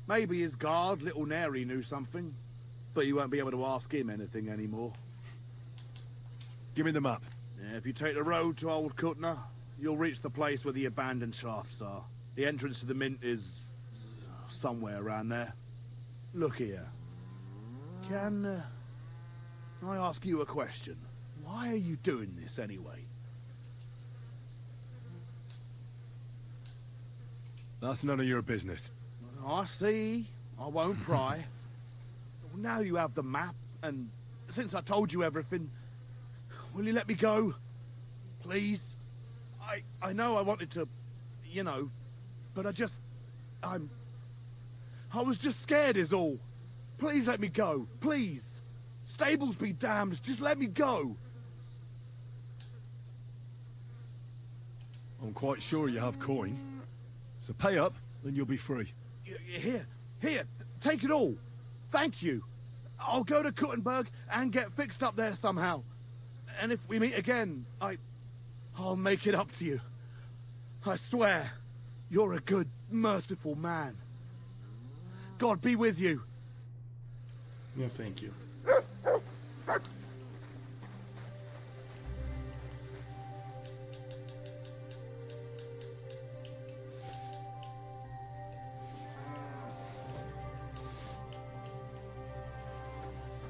Maybe his guard, Little Neri, knew something. But you won't be able to ask him anything anymore. Give me the map. Yeah, if you take the road to Old Kutna, you'll reach the place where the abandoned shafts are. The entrance to the mint is somewhere around there. Look here. Can I ask you a question? Why are you doing this anyway? That's none of your business. I see. I won't pry. Now you have the map, and since I told you everything, will you let me go? Please? I know I wanted to, you know, but I was just scared is all. Please let me go. Please. Stables be damned. Just let me go. I'm quite sure you have coin. So pay up, and you'll be free. Here, take it all. Thank you. I'll go to Kuttenberg and get fixed up there somehow. And if we meet again, I'll make it up to you. I swear, you're a good, merciful man. God be with you. No, thank you.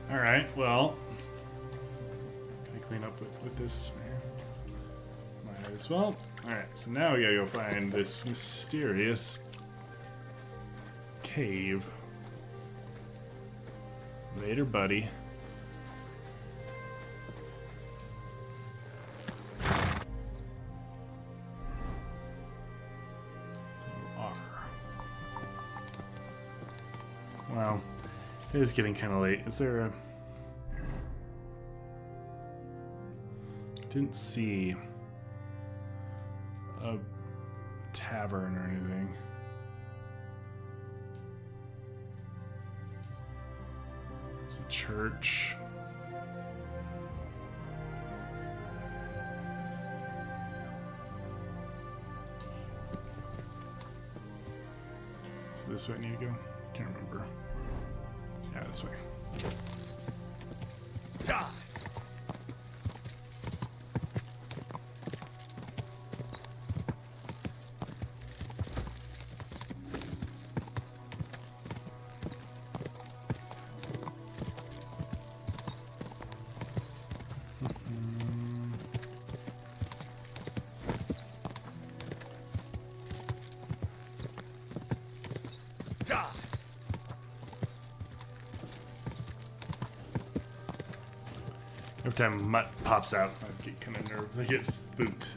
All right, well, can I clean up with this? Might as well. All right, so now we gotta go find this mysterious cave. Later, buddy. So R. Wow. It is getting kind of late. Is there a... Didn't see a tavern or anything. There's a church. Is this way I need to go? Can't remember. Yeah, this way. Die! Every time Mutt pops out, I get kind of nervous. I get spooked.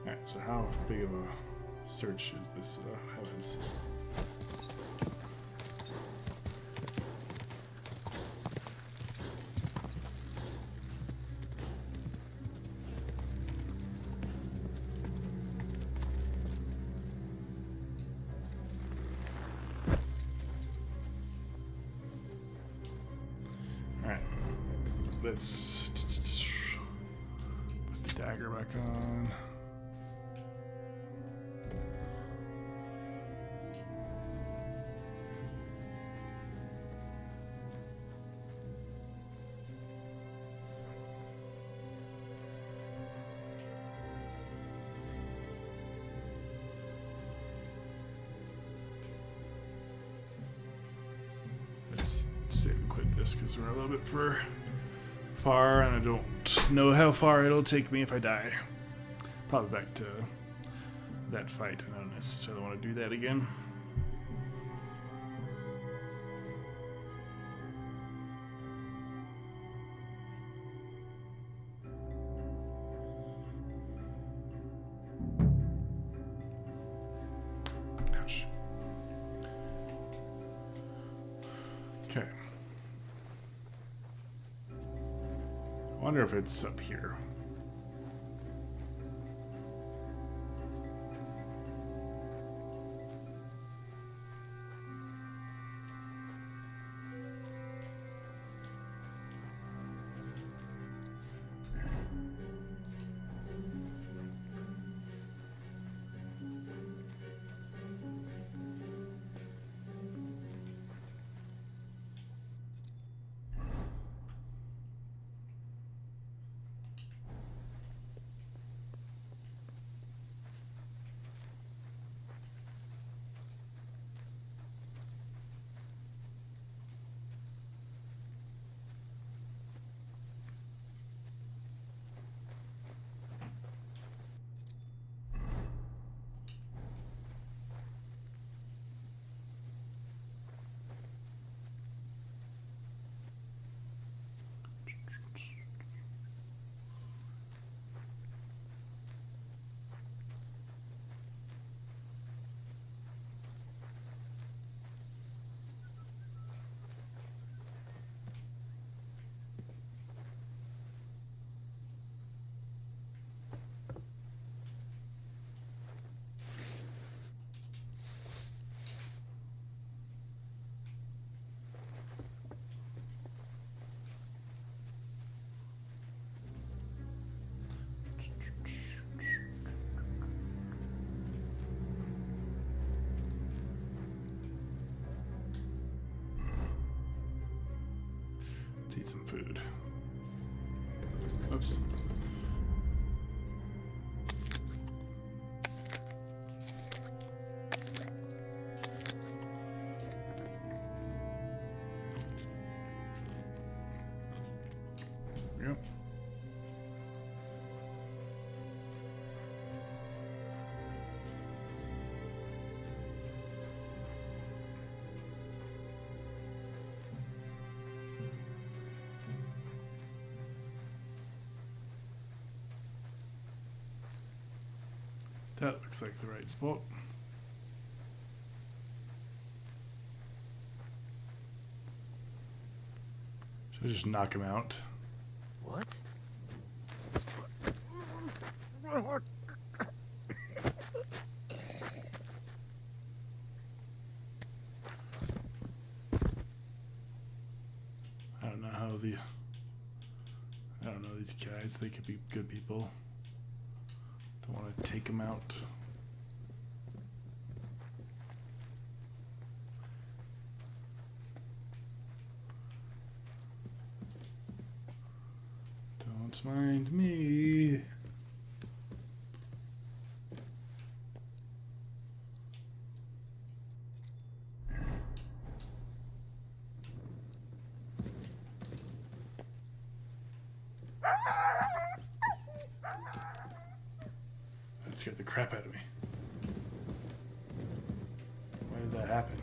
Alright, so how big of a search is this heavens? Let's put the dagger back on. Let's save and quit this because we're a little bit far, and I don't know how far it'll take me if I die. Probably back to that fight. I don't necessarily want to do that again. Ouch. Okay. I wonder if it's up here. food. Oops. Yep. That looks like the right spot. Should I just knock him out? What? I don't know I don't know these guys. They could be good people. Don't want to take them out. Don't mind me. That scared the crap out of me. Why did that happen?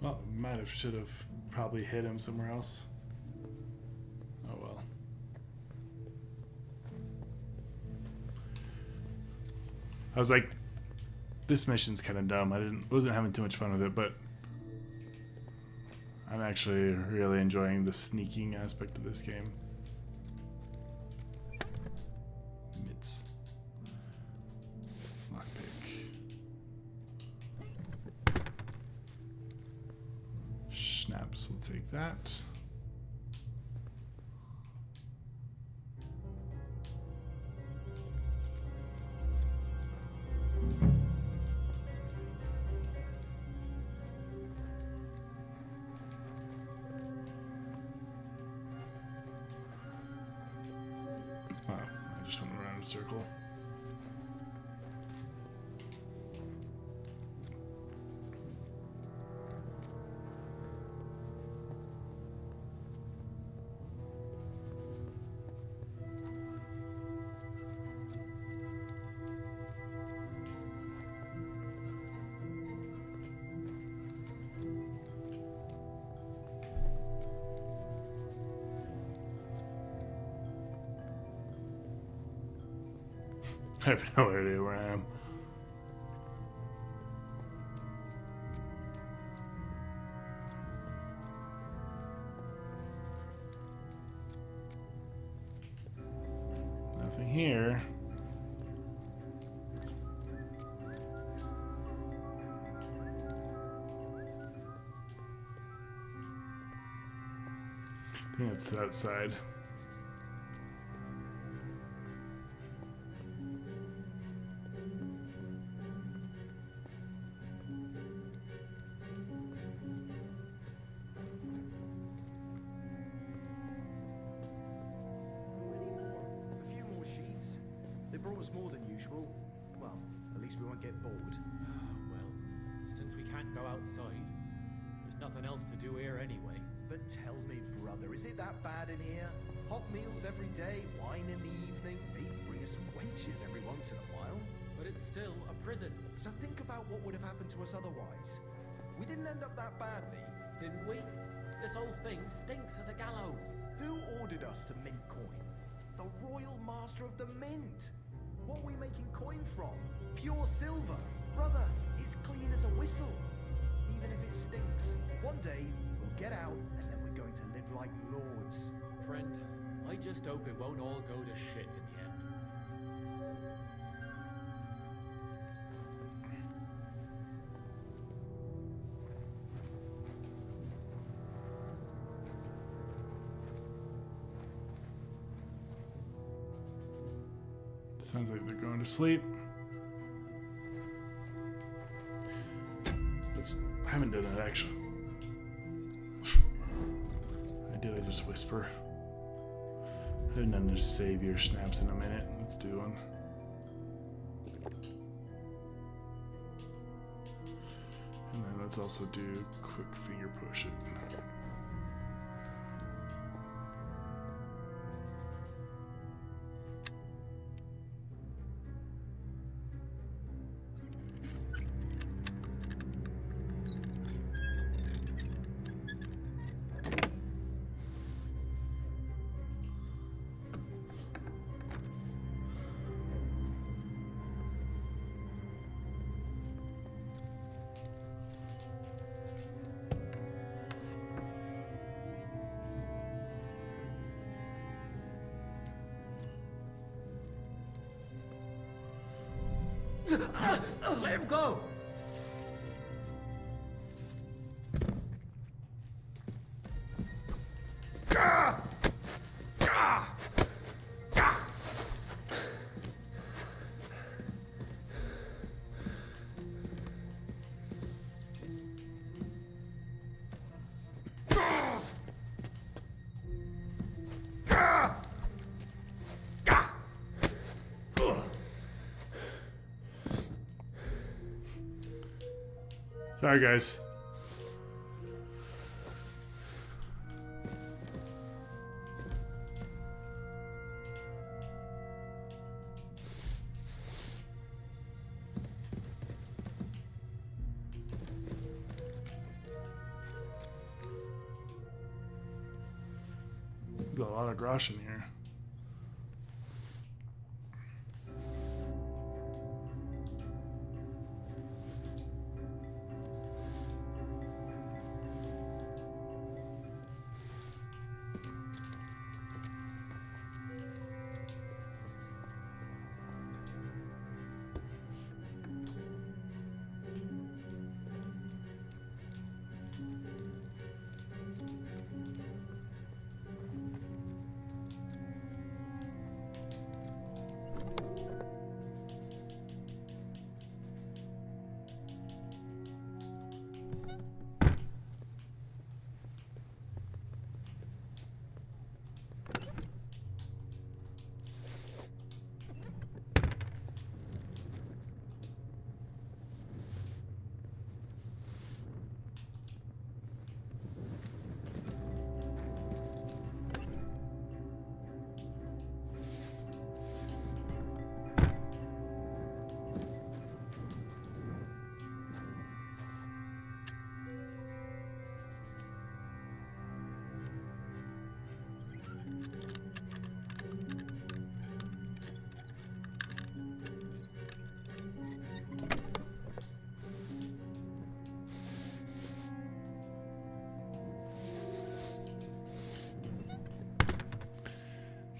Well, should have probably hit him somewhere else. Oh well. I was like, this mission's kind of dumb. Wasn't having too much fun with it, but I'm actually really enjoying the sneaking aspect of this game. Mitts. Lockpick. Snaps, we'll take that. Wow, I just went around in a circle. I have no idea where I am. Nothing here. I think it's outside. Brought us more than usual. Well, at least we won't get bored. Well, since we can't go outside, there's nothing else to do here anyway. But tell me, brother, is it that bad in here? Hot meals every day, wine in the evening, maybe bring us some wenches every once in a while. but it's still a prison. So think about what would have happened to us otherwise. We didn't end up that badly. Didn't we? This whole thing stinks of the gallows. Who ordered us to mint coin? The Royal Master of the Mint. What are we making coin from? Pure silver. Brother, it's clean as a whistle. Even if it stinks. One day, we'll get out, and then we're going to live like lords. Friend, I just hope it won't all go to shit in the end. Sounds like they're going to sleep. I haven't done that actually. I just whisper. I haven't done this savior snaps in a minute. Let's do one. And then let's also do quick finger push it. Let him go! Sorry, guys. Got a lot of grosh in here.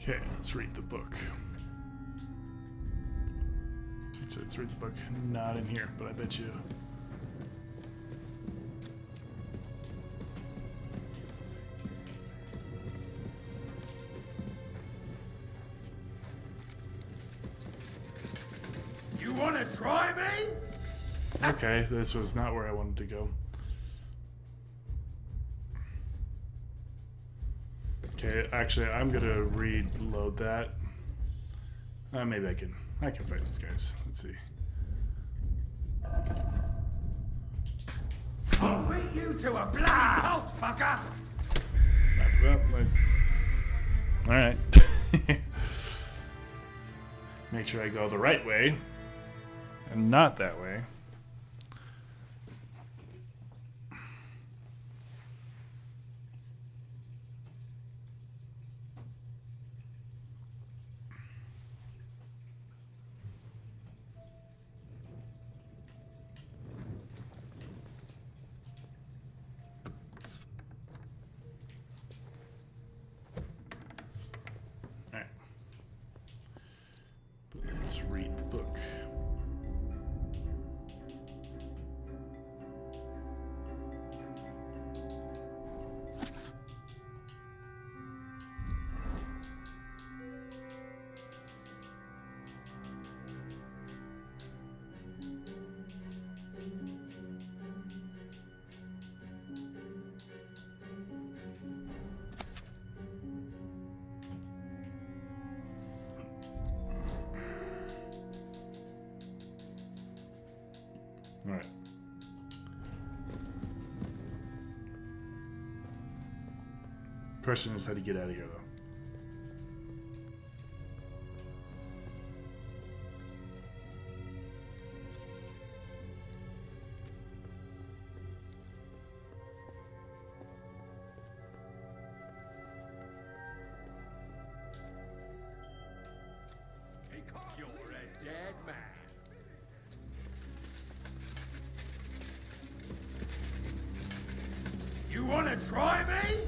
Okay, let's read the book. So let's read the book. Not in here, but I bet you. You wanna try me? Okay, this was not where I wanted to go. Okay, actually, I'm gonna reload that. Maybe I can fight these guys. Let's see. I'll beat you to a bloody pulp, fucker! All right. Make sure I go the right way. And not that way. Alright. But let's read the book. Alright. Question is how to get out of here, though. You're a dead man. You wanna try me?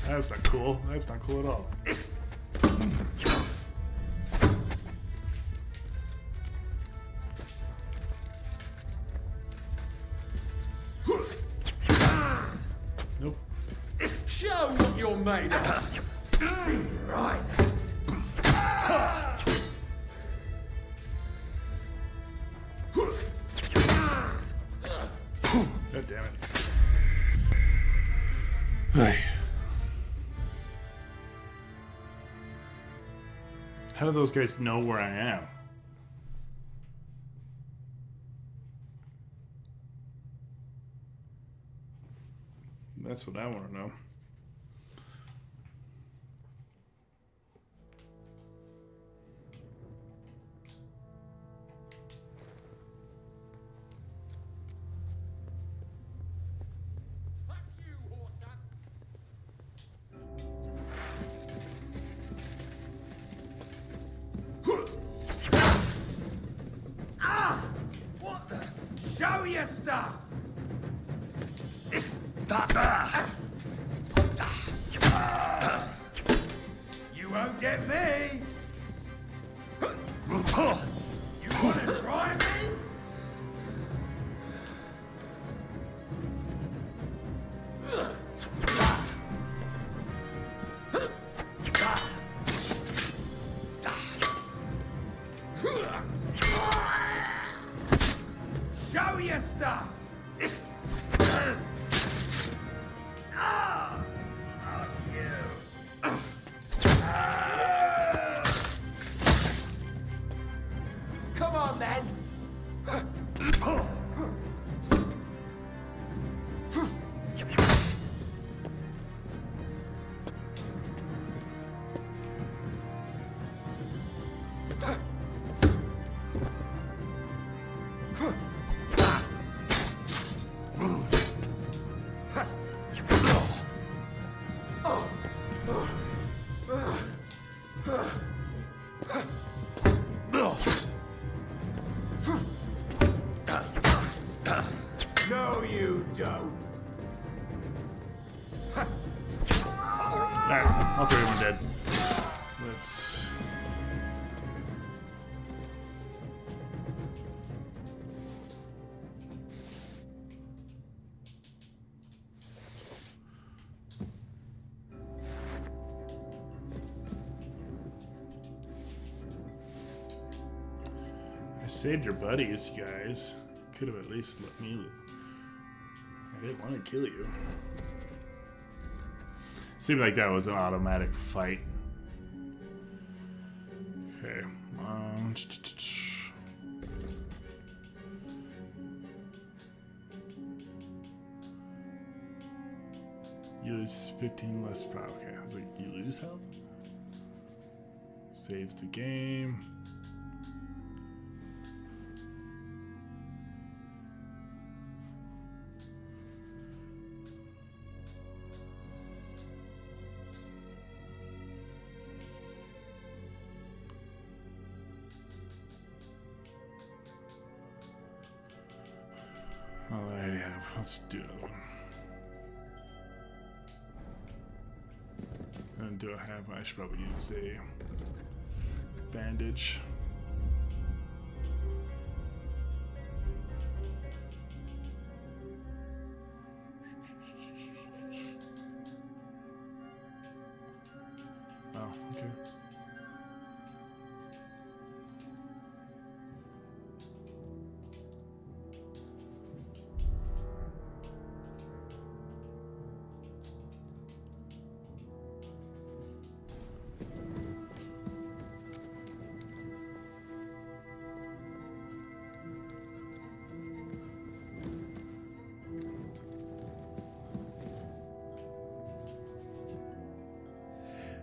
That's not cool. That's not cool at all. Nope. Show what you're made of. Rise God damn it. Hey. How do those guys know where I am? That's what I want to know. Show your stuff! You won't get me! You wanna try me? Show your stuff! Come on, then! No, you don't. Alright, all three of them are dead. Let's... I saved your buddies, you guys. could have at least let me. I didn't want to kill you. Seemed like that was an automatic fight. Okay. You lose 15 less power. Okay, I was like, you lose health? Saves the game. Alright, yeah, let's do another one. And do I have? I should probably use a bandage. Oh, okay.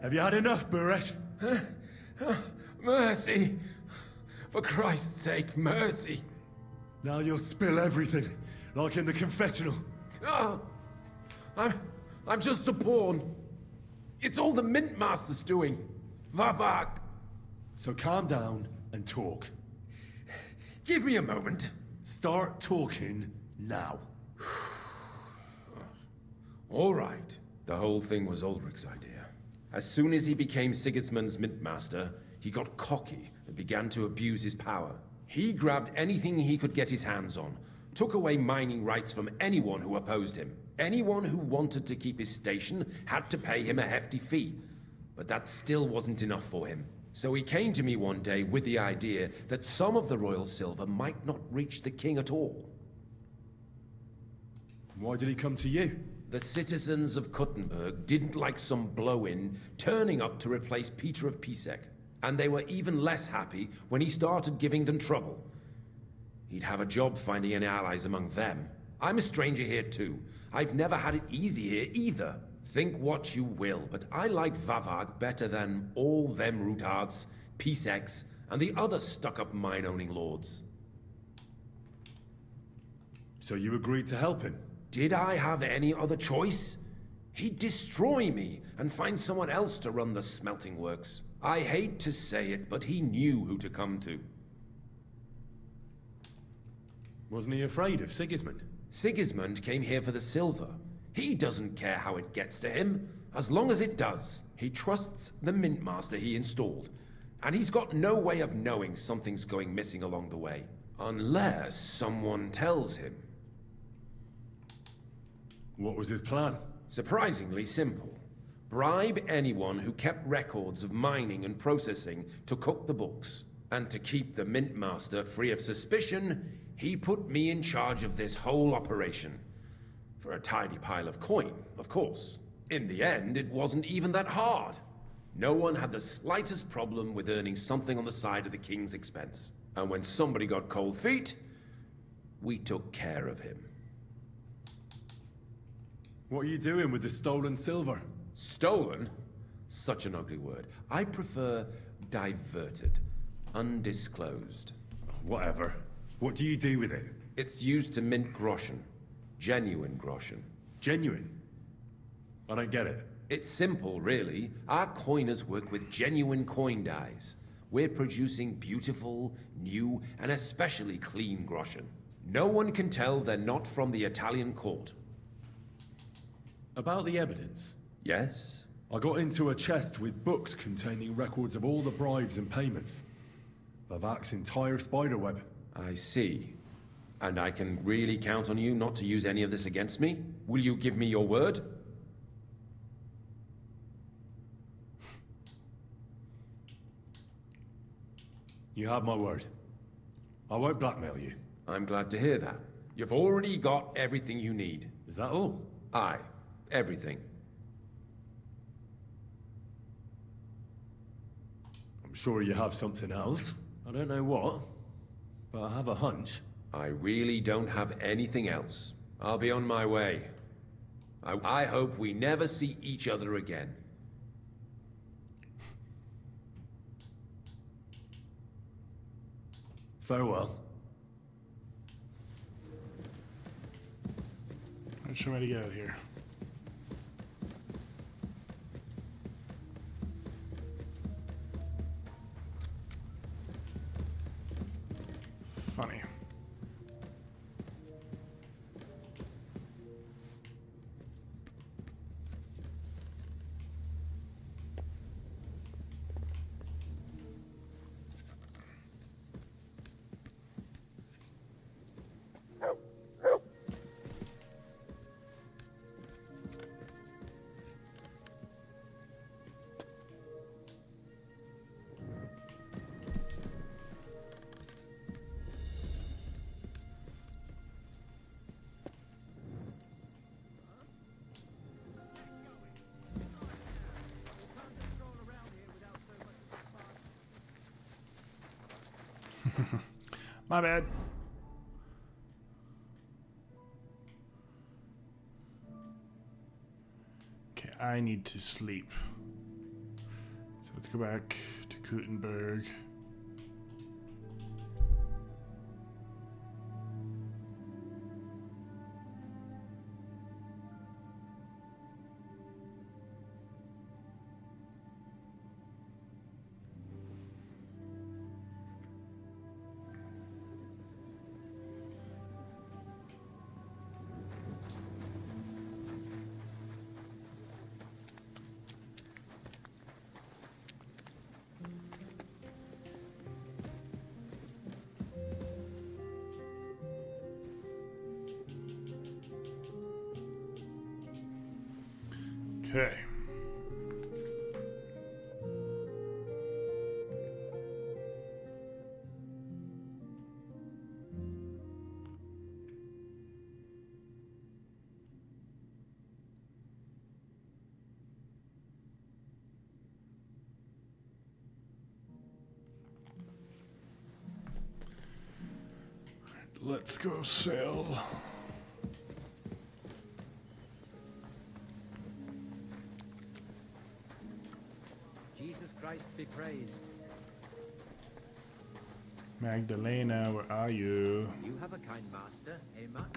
Have you had enough, Buresh? Mercy! For Christ's sake, mercy! Now you'll spill everything, like in the confessional. Oh, I'm just a pawn. It's all the Mint Master's doing. Vavak! So calm down and talk. Give me a moment. Start talking now. All right. The whole thing was Ulrich's idea. As soon as he became Sigismund's Mint Master, he got cocky and began to abuse his power. He grabbed anything he could get his hands on, took away mining rights from anyone who opposed him. Anyone who wanted to keep his station had to pay him a hefty fee. But that still wasn't enough for him. So he came to me one day with the idea that some of the royal silver might not reach the king at all. Why did he come to you? The citizens of Kuttenberg didn't like some blow-in turning up to replace Peter of Pisek, and they were even less happy when he started giving them trouble. He'd have a job finding any allies among them. I'm a stranger here too. I've never had it easy here either. Think what you will, but I like Vavag better than all them Rutards, Piseks, and the other stuck-up mine-owning lords. So you agreed to help him? Did I have any other choice? He'd destroy me and find someone else to run the smelting works. I hate to say it, but he knew who to come to. Wasn't he afraid of Sigismund? Sigismund came here for the silver. He doesn't care how it gets to him, as long as it does. He trusts the Mint Master he installed, and he's got no way of knowing something's going missing along the way. Unless someone tells him. What was his plan? Surprisingly simple. Bribe anyone who kept records of mining and processing to cook the books. And to keep the Mint Master free of suspicion, he put me in charge of this whole operation. For a tidy pile of coin, of course. In the end, it wasn't even that hard. No one had the slightest problem with earning something on the side of the king's expense. And when somebody got cold feet, we took care of him. What are you doing with the stolen silver? Stolen? Such an ugly word. I prefer diverted. Undisclosed. Whatever. What do you do with it? It's used to mint groschen. Genuine groschen. Genuine? I don't get it. It's simple, really. Our coiners work with genuine coin dies. We're producing beautiful, new, and especially clean groschen. No one can tell they're not from the Italian court. About the evidence? Yes? I got into a chest with books containing records of all the bribes and payments. Vavak's entire spiderweb. I see. And I can really count on you not to use any of this against me? Will you give me your word? You have my word. I won't blackmail you. I'm glad to hear that. You've already got everything you need. Is that all? Aye, everything. I'm sure you have something else. I don't know what, but I have a hunch. I really don't have anything else. I'll be on my way. I hope we never see each other again. Farewell. Which way to get out of here? Funny. My bad. Okay, I need to sleep. So let's go back to Gutenberg. Okay. Let's go sail. Jesus Christ be praised. Magdalena, where are you? You have a kind master, eh, Max?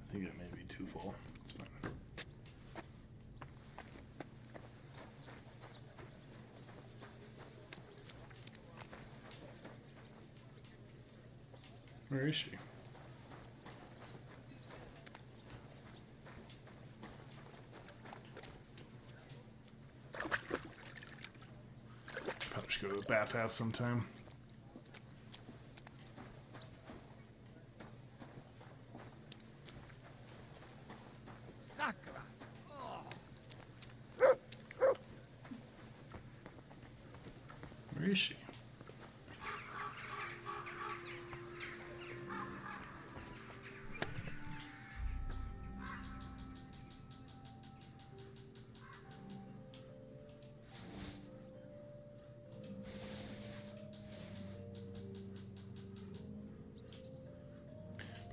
I think it may be too full. It's fine. Where is she? Probably should go to the bathhouse sometime. Sacra! Where is she?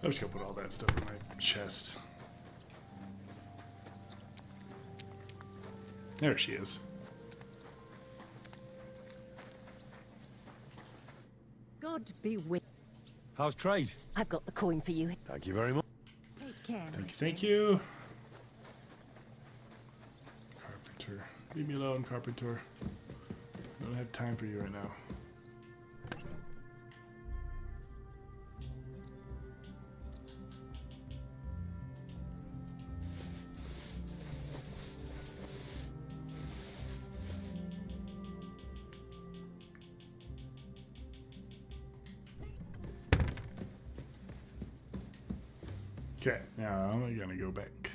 I'm just gonna put all that stuff in my chest. There she is. God be with. How's trade? I've got the coin for you. Thank you very much. Take care. Thank you, thank you. Carpenter. Leave me alone, Carpenter. I don't have time for you right now. Okay, now I'm gonna go back.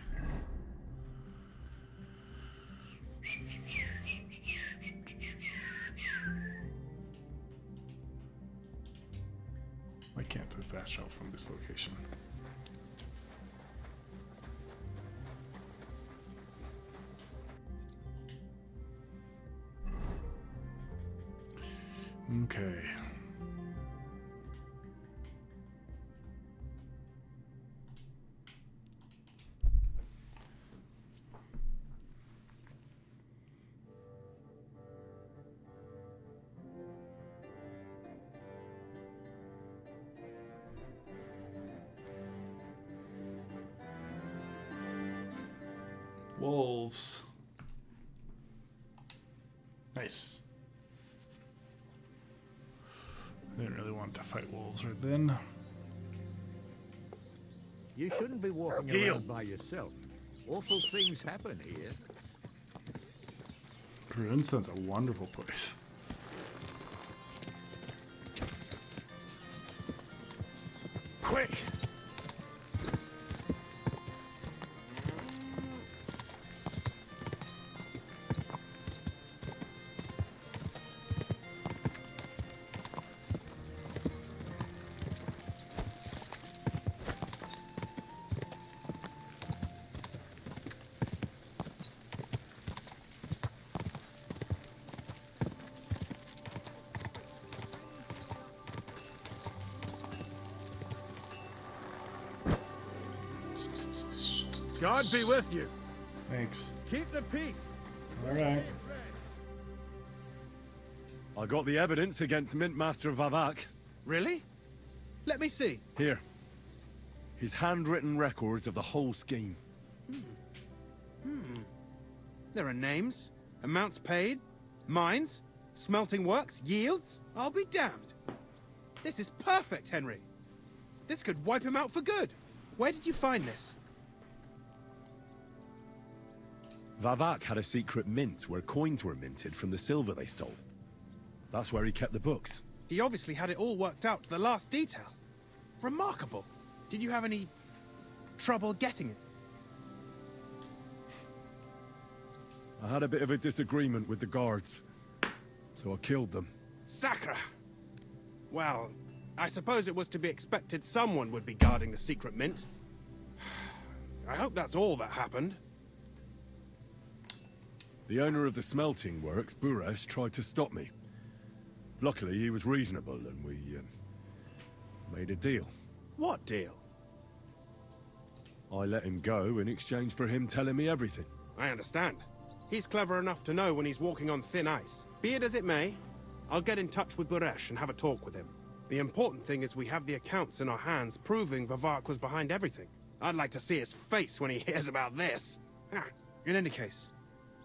Why can't I fast travel from this location? Okay. Wolves. Nice. I didn't really want to fight wolves right then. You shouldn't be walking around by yourself. Awful things happen here. Runestone's a wonderful place. Quick! God be with you. Thanks. Keep the peace. All right. I got the evidence against Mintmaster Vavak. Really? Let me see. Here. His handwritten records of the whole scheme. There are names, amounts paid, mines, smelting works, yields. I'll be damned. This is perfect, Henry. This could wipe him out for good. Where did you find this? Vavak had a secret mint where coins were minted from the silver they stole. That's where he kept the books. He obviously had it all worked out to the last detail. Remarkable. Did you have any trouble getting it? I had a bit of a disagreement with the guards, so I killed them. Sacre! Well, I suppose it was to be expected someone would be guarding the secret mint. I hope that's all that happened. The owner of the smelting works, Buresh, tried to stop me. Luckily, he was reasonable, and we made a deal. What deal? I let him go in exchange for him telling me everything. I understand. He's clever enough to know when he's walking on thin ice. Be it as it may, I'll get in touch with Buresh and have a talk with him. The important thing is we have the accounts in our hands proving Vavak was behind everything. I'd like to see his face when he hears about this. In any case,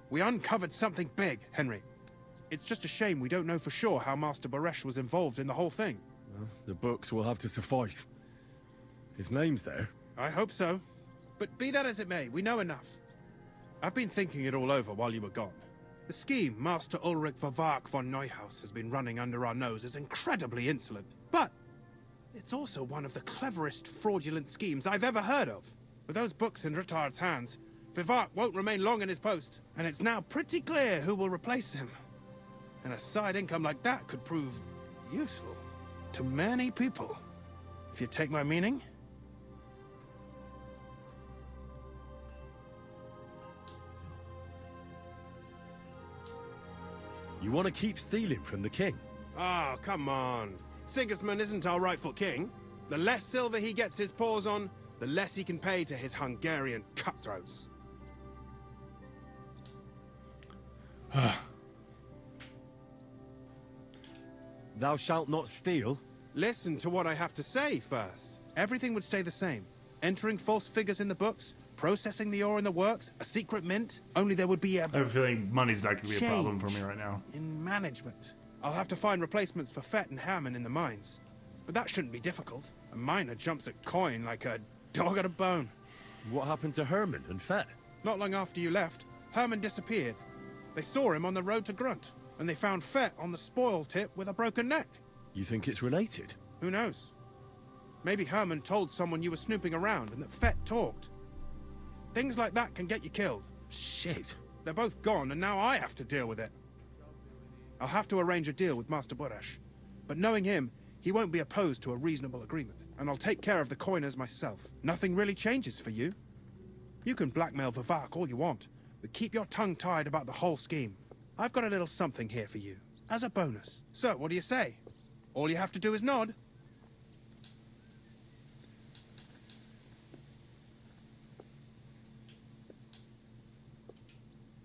we uncovered something big, Henry. It's just a shame we don't know for sure how Master Buresh was involved in the whole thing. Well, the books will have to suffice. His name's there. I hope so. But be that as it may, we know enough. I've been thinking it all over while you were gone. The scheme Master Ulrich Vavak von Neuhaus has been running under our nose is incredibly insolent. But it's also one of the cleverest fraudulent schemes I've ever heard of. With those books in Rittard's hands, Vivart won't remain long in his post, and it's now pretty clear who will replace him. And a side income like that could prove useful to many people, if you take my meaning. You want to keep stealing from the king? Oh, come on. Sigismund isn't our rightful king. The less silver he gets his paws on, the less he can pay to his Hungarian cutthroats. Thou shalt not steal? Listen to what I have to say first. Everything would stay the same. Entering false figures in the books, processing the ore in the works, a secret mint, only there would be a... I have a feeling money's not going to be a problem for me right now. In management. I'll have to find replacements for Fett and Hammond in the mines. But that shouldn't be difficult. A miner jumps at coin like a dog at a bone. What happened to Herman and Fett? Not long after you left, Herman disappeared. They saw him on the road to Grunt, and they found Fett on the spoil tip with a broken neck. You think it's related? Who knows? Maybe Herman told someone you were snooping around and that Fett talked. Things like that can get you killed. Shit. They're both gone, and now I have to deal with it. I'll have to arrange a deal with Master Boresh. But knowing him, he won't be opposed to a reasonable agreement. And I'll take care of the coiners myself. Nothing really changes for you. You can blackmail Vivek all you want, but keep your tongue tied about the whole scheme. I've got a little something here for you, as a bonus. So, what do you say? All you have to do is nod.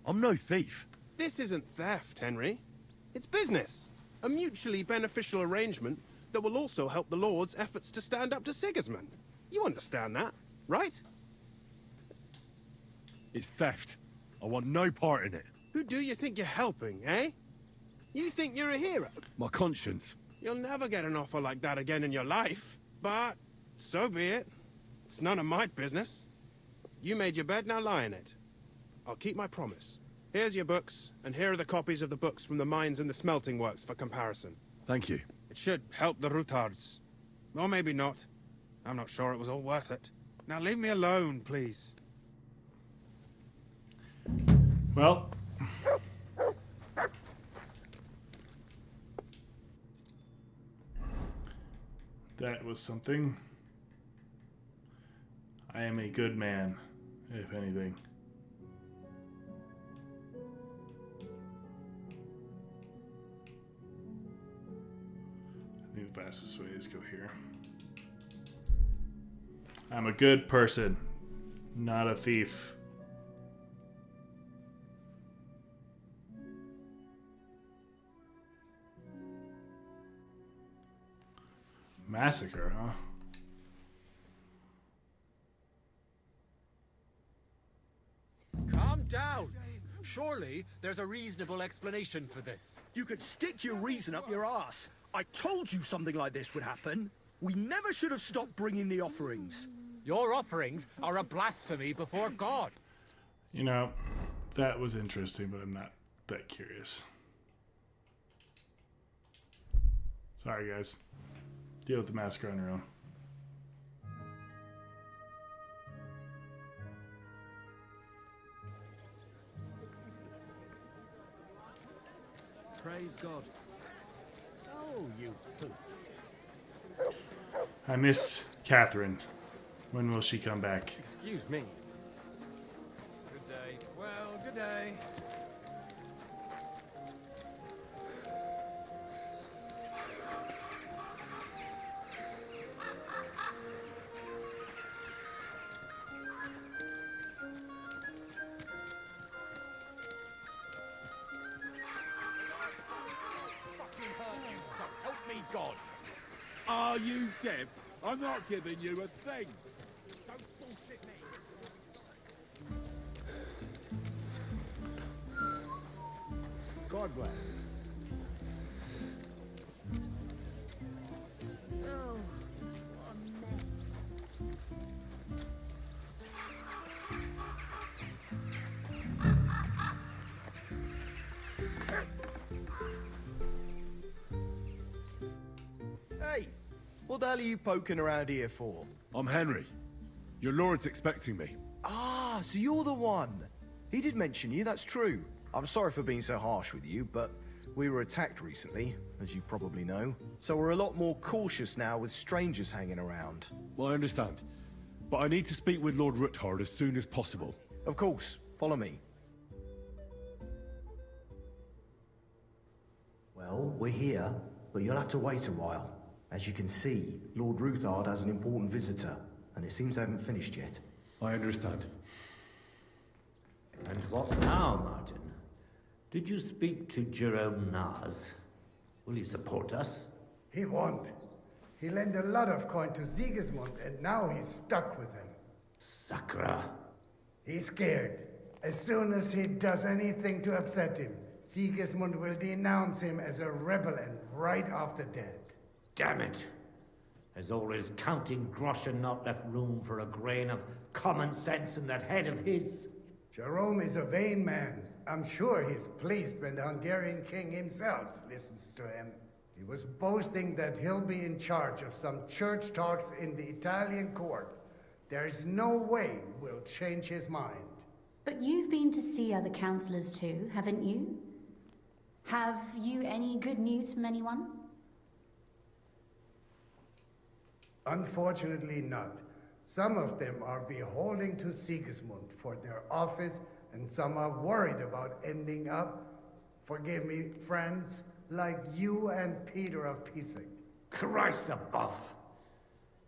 I'm no thief. This isn't theft, Henry. It's business. A mutually beneficial arrangement that will also help the Lord's efforts to stand up to Sigismund. You understand that, right? It's theft. I want no part in it. Who do you think you're helping, eh? You think you're a hero? My conscience. You'll never get an offer like that again in your life. But, so be it. It's none of my business. You made your bed, now lie in it. I'll keep my promise. Here's your books, and here are the copies of the books from the mines and the smelting works for comparison. Thank you. It should help the Rutards. Or maybe not. I'm not sure it was all worth it. Now leave me alone, please. Well, that was something. I am a good man, if anything. I think the fastest way is go here. I'm a good person, not a thief. Massacre, huh? Calm down. Surely there's a reasonable explanation for this. You could stick your reason up your ass. I told you something like this would happen. We never should have stopped bringing the offerings. Your offerings are a blasphemy before God. You know, that was interesting, but I'm not that curious. Sorry, guys. Deal with the massacre on your own. Praise God. Oh, you poop. I miss Catherine. When will she come back? Excuse me. Good day. Well, good day. God. Are you deaf? I'm not giving you a thing. Don't bullshit me. God bless. Oh, what a mess. Hey, what the hell are you poking around here for? I'm Henry. Your lord's expecting me. Ah, so you're the one. He did mention you, that's true. I'm sorry for being so harsh with you, but we were attacked recently, as you probably know. So we're a lot more cautious now with strangers hanging around. Well, I understand. But I need to speak with Lord Ruthard as soon as possible. Of course, follow me. Well, we're here, but you'll have to wait a while. As you can see, Lord Ruthard has an important visitor, and it seems they haven't finished yet. I understand. And what now, Martin? Did you speak to Jerome Naz? Will he support us? He won't. He lent a lot of coin to Sigismund, and now he's stuck with him. Sakra. He's scared. As soon as he does anything to upset him, Sigismund will denounce him as a rebel and right after dead. Damn it! Has all his counting groschen not left room for a grain of common sense in that head of his? Jerome is a vain man. I'm sure he's pleased when the Hungarian king himself listens to him. He was boasting that he'll be in charge of some church talks in the Italian court. There is no way we'll change his mind. But you've been to see other councillors too, haven't you? Have you any good news from anyone? Unfortunately not. Some of them are beholden to Sigismund for their office, and some are worried about ending up, forgive me, friends, like you and Peter of Pisek. Christ above!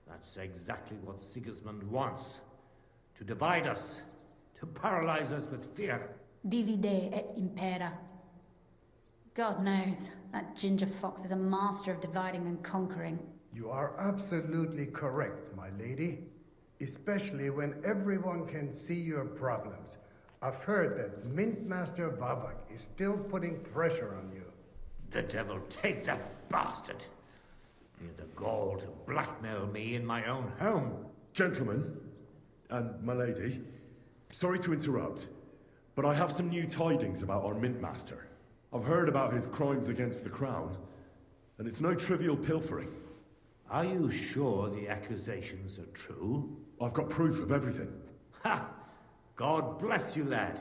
That's exactly what Sigismund wants. To divide us. To paralyze us with fear. Divide et impera. God knows, that ginger fox is a master of dividing and conquering. You are absolutely correct, my lady. Especially when everyone can see your problems. I've heard that Mint Master Vavak is still putting pressure on you. The devil take that bastard! He had the gall to blackmail me in my own home. Gentlemen, and my lady, sorry to interrupt, but I have some new tidings about our Mint Master. I've heard about his crimes against the Crown, and it's no trivial pilfering. Are you sure the accusations are true? I've got proof of everything. Ha! God bless you, lad.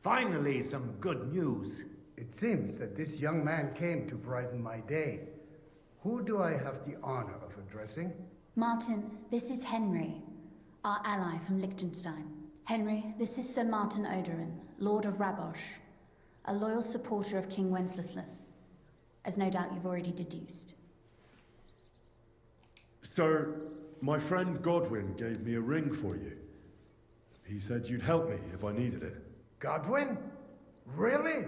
Finally, some good news. It seems that this young man came to brighten my day. Who do I have the honor of addressing? Martin, this is Henry, our ally from Liechtenstein. Henry, this is Sir Martin Odorin, Lord of Rabosh, a loyal supporter of King Wenceslas, as no doubt you've already deduced. Sir, my friend Godwin gave me a ring for you. He said you'd help me if I needed it. Godwin? Really?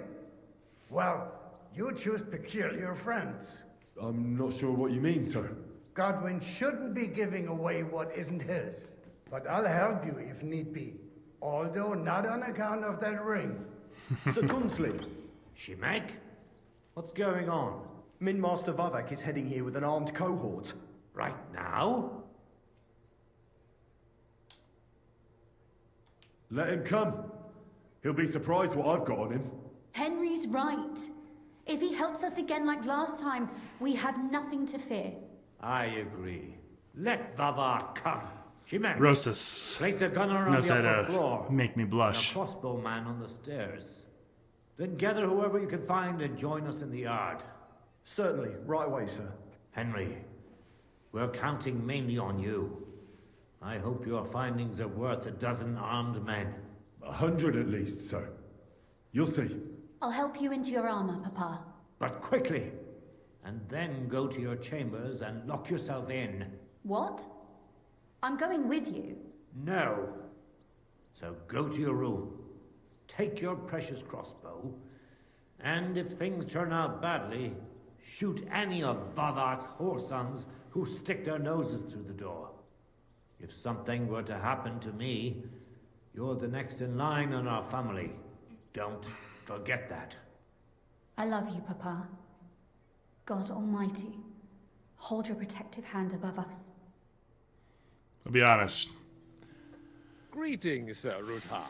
Well, you choose peculiar friends. I'm not sure what you mean, sir. Godwin shouldn't be giving away what isn't his. But I'll help you if need be. Although not on account of that ring. Sir Gunsley. Shimek? What's going on? Mint Master Vavak is heading here with an armed cohort. Right now? Let him come. He'll be surprised what I've got on him. Henry's right. If he helps us again like last time, we have nothing to fear. I agree. Let Vavar come. Shimek. Rosas Place a gunner on knows the how upper to floor. make me blush. And a crossbowman on the stairs. Then gather whoever you can find and join us in the yard. Certainly. Right away, sir. Henry, we're counting mainly on you. I hope your findings are worth a dozen armed men. 100 at least, sir. You'll see. I'll help you into your armor, Papa. But quickly! And then go to your chambers and lock yourself in. What? I'm going with you. No. So go to your room. Take your precious crossbow. And if things turn out badly, shoot any of Vavar's whoresons who stick their noses through the door. If something were to happen to me, you're the next in line in our family. Don't forget that. I love you, Papa. God Almighty, hold your protective hand above us. I'll be honest. Greetings, Sir Ruthard.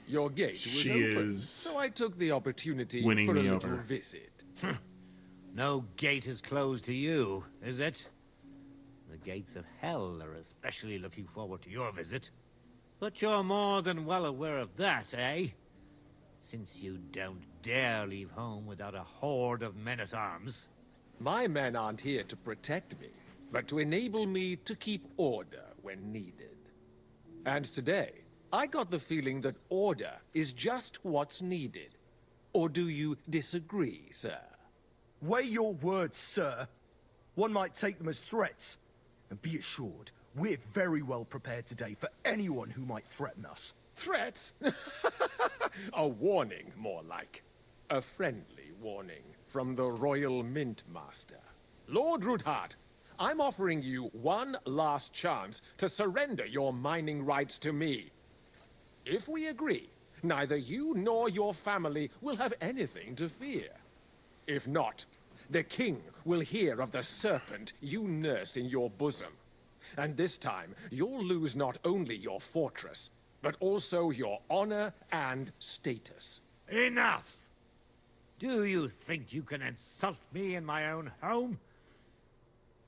Your gate was She open, is so I took the opportunity winning for a me little over. visit. No gate is closed to you, is it? The gates of hell are especially looking forward to your visit. But you're more than well aware of that, eh? Since you don't dare leave home without a horde of men-at-arms. My men aren't here to protect me, but to enable me to keep order when needed. And today, I got the feeling that order is just what's needed. Or do you disagree, sir? Weigh your words, sir. One might take them as threats. And be assured, we're very well prepared today for anyone who might threaten us. Threat? A warning, more like. A friendly warning from the Royal Mint Master. Lord Ruthard, I'm offering you one last chance to surrender your mining rights to me. If we agree, neither you nor your family will have anything to fear. If not, the king will hear of the serpent you nurse in your bosom. And this time, you'll lose not only your fortress, but also your honor and status. Enough! Do you think you can insult me in my own home?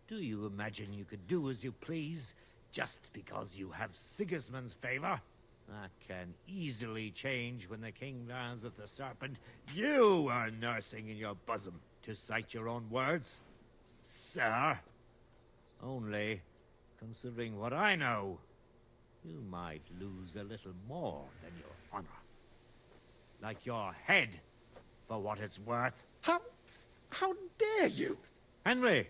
Do you imagine you could do as you please just because you have Sigismund's favor? That can easily change when the king learns of the serpent you are nursing in your bosom, to cite your own words, sir. Only, considering what I know, you might lose a little more than your honor. Like your head, for what it's worth. How dare you? Henry,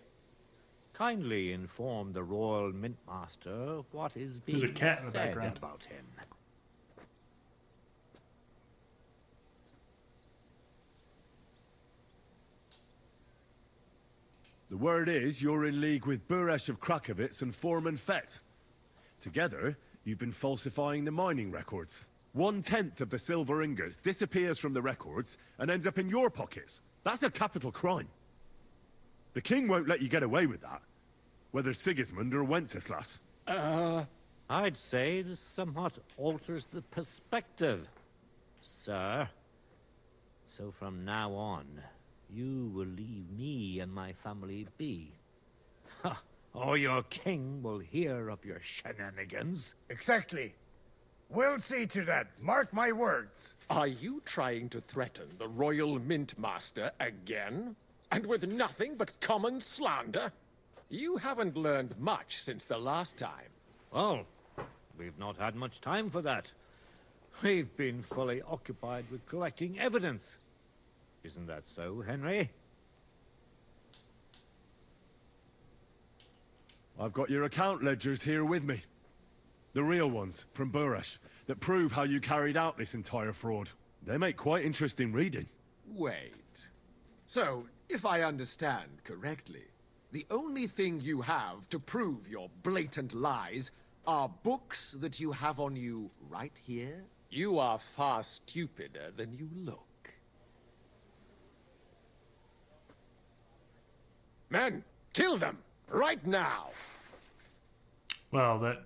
kindly inform the Royal Mintmaster what is being There's a cat in the said background. about him. The word is you're in league with Buresh of Krakowitz and Foreman Fett. Together, you've been falsifying the mining records. 1/10 of the silver ingots disappears from the records and ends up in your pockets. That's a capital crime. The king won't let you get away with that, whether Sigismund or Wenceslas. I'd say this somewhat alters the perspective, sir. So from now on, you will leave me and my family be. Or your king will hear of your shenanigans. Exactly. We'll see to that. Mark my words. Are you trying to threaten the Royal Mintmaster again? And with nothing but common slander? You haven't learned much since the last time. Well, we've not had much time for that. We've been fully occupied with collecting evidence. Isn't that so, Henry? I've got your account ledgers here with me. The real ones, from Buresh, that prove how you carried out this entire fraud. They make quite interesting reading. Wait. So, if I understand correctly, the only thing you have to prove your blatant lies are books that you have on you right here? You are far stupider than you look. Men, kill them! Right now! Well, that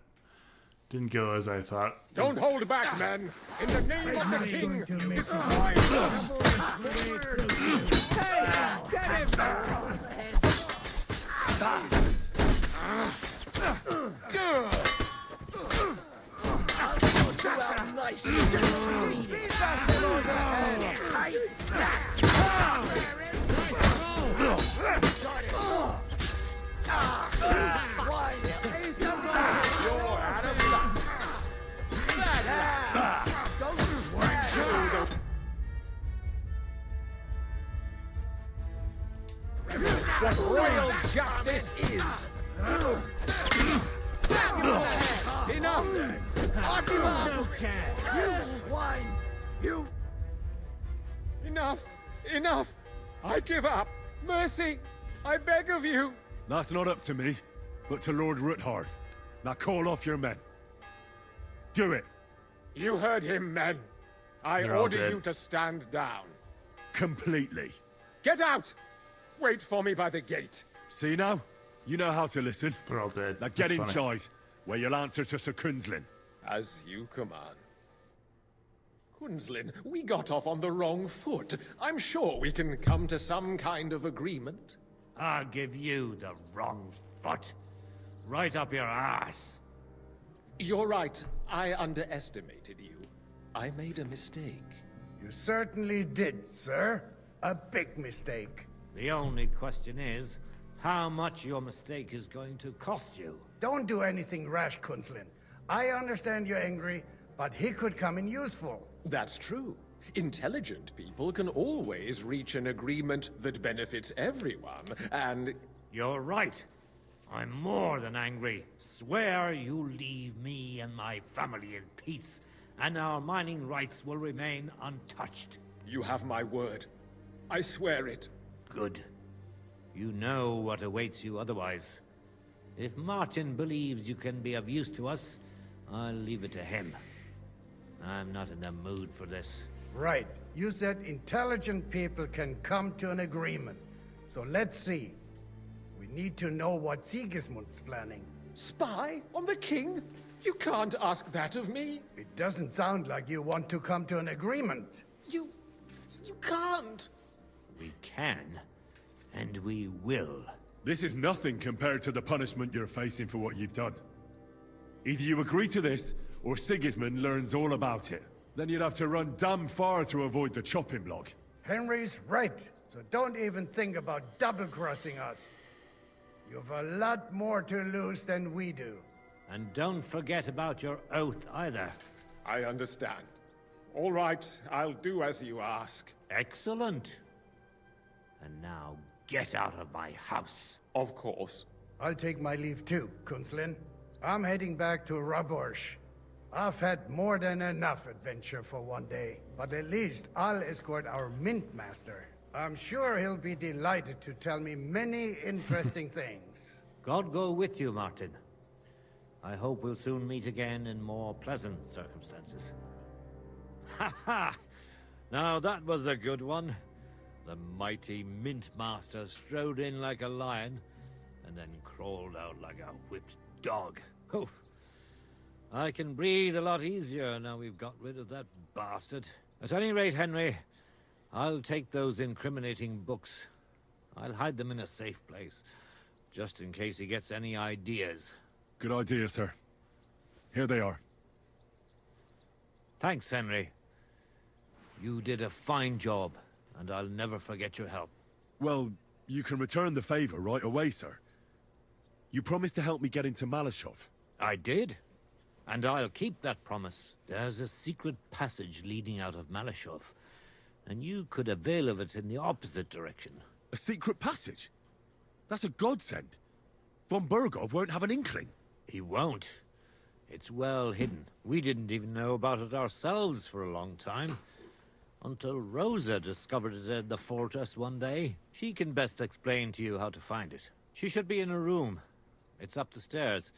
didn't go as I thought. Don't hold back, men! In the name of the king, destroy what royal justice is! Enough! I give up! No chance! You swine! You... Enough! Enough! I give up! Mercy! I beg of you! That's not up to me, but to Lord Ruthard. Now call off your men. Do it. You heard him, men. I They're all order dead. you to stand down. Completely. Get out! Wait for me by the gate. See now? You know how to listen. They're all dead. Now get That's funny. inside, where you'll answer to Sir Kunzlin. As you command. Kunzlin, we got off on the wrong foot. I'm sure we can come to some kind of agreement. I'll give you the wrong foot. Right up your ass. You're right. I underestimated you. I made a mistake. You certainly did, sir. A big mistake. The only question is, how much your mistake is going to cost you. Don't do anything rash, Kunzlin. I understand you're angry, but he could come in useful. That's true. Intelligent people can always reach an agreement that benefits everyone, and... You're right. I'm more than angry. Swear you leave me and my family in peace, and our mining rights will remain untouched. You have my word. I swear it. Good. You know what awaits you otherwise. If Martin believes you can be of use to us, I'll leave it to him. I'm not in the mood for this. Right. You said intelligent people can come to an agreement. So let's see. We need to know what Sigismund's planning. Spy on the king? You can't ask that of me. It doesn't sound like you want to come to an agreement. You can't. We can, and we will. This is nothing compared to the punishment you're facing for what you've done. Either you agree to this, or Sigismund learns all about it. Then you'd have to run damn far to avoid the chopping block. Henry's right, so don't even think about double-crossing us. You've a lot more to lose than we do. And don't forget about your oath either. I understand. All right, I'll do as you ask. Excellent. And now get out of my house. Of course. I'll take my leave too, Kunslin. I'm heading back to Rabosh. I've had more than enough adventure for one day, but at least I'll escort our Mint Master. I'm sure he'll be delighted to tell me many interesting things. God go with you, Martin. I hope we'll soon meet again in more pleasant circumstances. Ha ha! Now that was a good one. The mighty Mint Master strode in like a lion, and then crawled out like a whipped dog. Oof. I can breathe a lot easier now we've got rid of that bastard. At any rate, Henry, I'll take those incriminating books. I'll hide them in a safe place, just in case he gets any ideas. Good idea, sir. Here they are. Thanks, Henry. You did a fine job, and I'll never forget your help. Well, you can return the favor right away, sir. You promised to help me get into Malashov. I did. And I'll keep that promise. There's a secret passage leading out of Malashov, and you could avail of it in the opposite direction. A secret passage? That's a godsend. Von Burgov won't have an inkling. He won't. It's well hidden. We didn't even know about it ourselves for a long time. Until Rosa discovered it in the fortress one day. She can best explain to you how to find it. She should be in a room. It's up the stairs.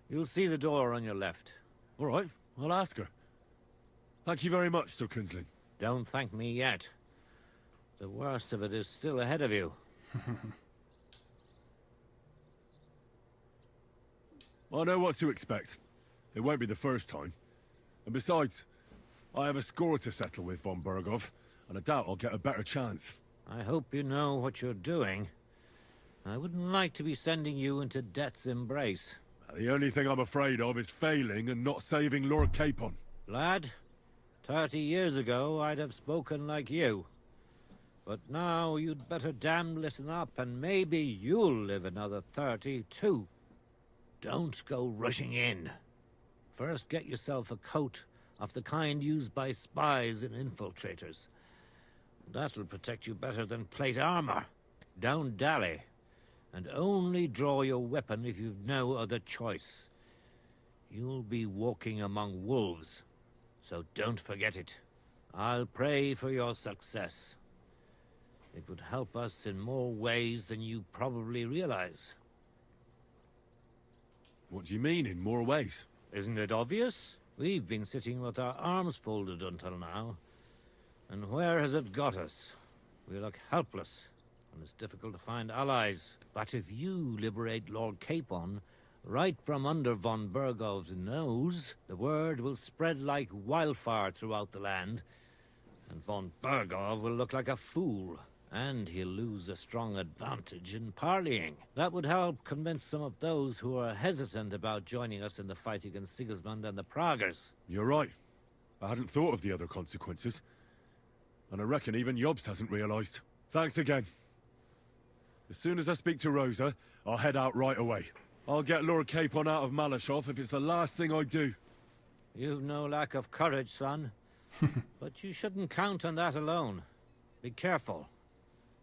You'll see the door on your left. All right, I'll ask her. Thank you very much, Sir Kunslin. Don't thank me yet. The worst of it is still ahead of you. I know what to expect. It won't be the first time. And besides, I have a score to settle with von Burgov, and I doubt I'll get a better chance. I hope you know what you're doing. I wouldn't like to be sending you into death's embrace. The only thing I'm afraid of is failing and not saving Lord Capon. Lad, 30 years ago I'd have spoken like you. But now you'd better damn listen up, and maybe you'll live another 30 too. Don't go rushing in. First get yourself a coat of the kind used by spies and infiltrators. That'll protect you better than plate armor. Don't dally. And only draw your weapon if you've no other choice. You'll be walking among wolves, so don't forget it. I'll pray for your success. It would help us in more ways than you probably realize. What do you mean, in more ways? Isn't it obvious? We've been sitting with our arms folded until now. And where has it got us? We look helpless, and it's difficult to find allies. But if you liberate Lord Capon, right from under von Burgov's nose, the word will spread like wildfire throughout the land, and von Burgov will look like a fool, and he'll lose a strong advantage in parleying. That would help convince some of those who are hesitant about joining us in the fight against Sigismund and the Praguers. You're right. I hadn't thought of the other consequences. And I reckon even Jobst hasn't realized. Thanks again. As soon as I speak to Rosa, I'll head out right away. I'll get Lord Capon out of Malashov if it's the last thing I do. You've no lack of courage, son. But you shouldn't count on that alone. Be careful.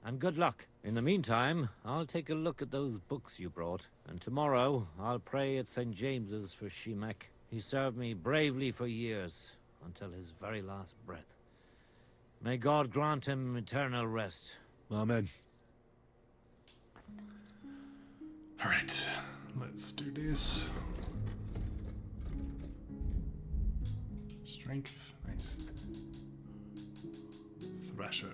And good luck. In the meantime, I'll take a look at those books you brought. And tomorrow, I'll pray at St. James's for Shemek. He served me bravely for years, until his very last breath. May God grant him eternal rest. Amen. All right, let's do this. Strength, nice. Thrasher.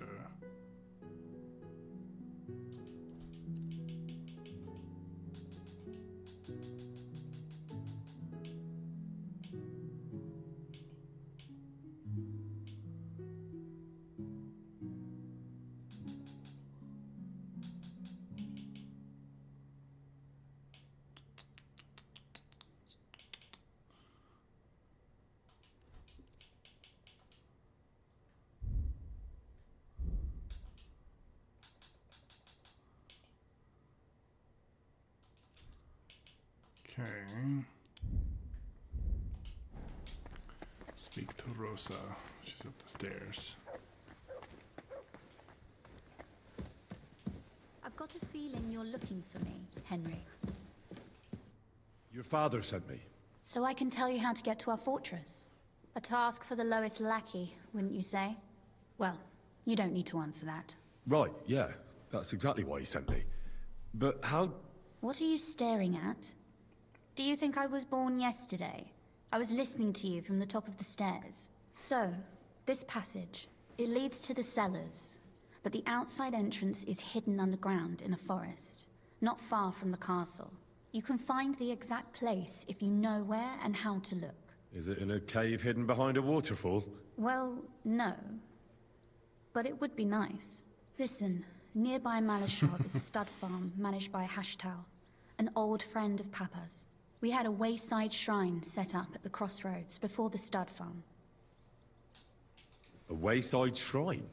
Okay. Speak to Rosa. She's up the stairs. I've got a feeling you're looking for me, Henry. Your father sent me. So I can tell you how to get to our fortress. A task for the lowest lackey, wouldn't you say? Well, you don't need to answer that. Right, yeah. That's exactly why he sent me. But how... What are you staring at? Do you think I was born yesterday? I was listening to you from the top of the stairs. So, this passage, it leads to the cellars, but the outside entrance is hidden underground in a forest, not far from the castle. You can find the exact place if you know where and how to look. Is it in a cave hidden behind a waterfall? Well, no. But it would be nice. Listen, nearby Malashov is a stud farm managed by Hashtal, an old friend of Papa's. We had a wayside shrine set up at the crossroads before the stud farm. A wayside shrine?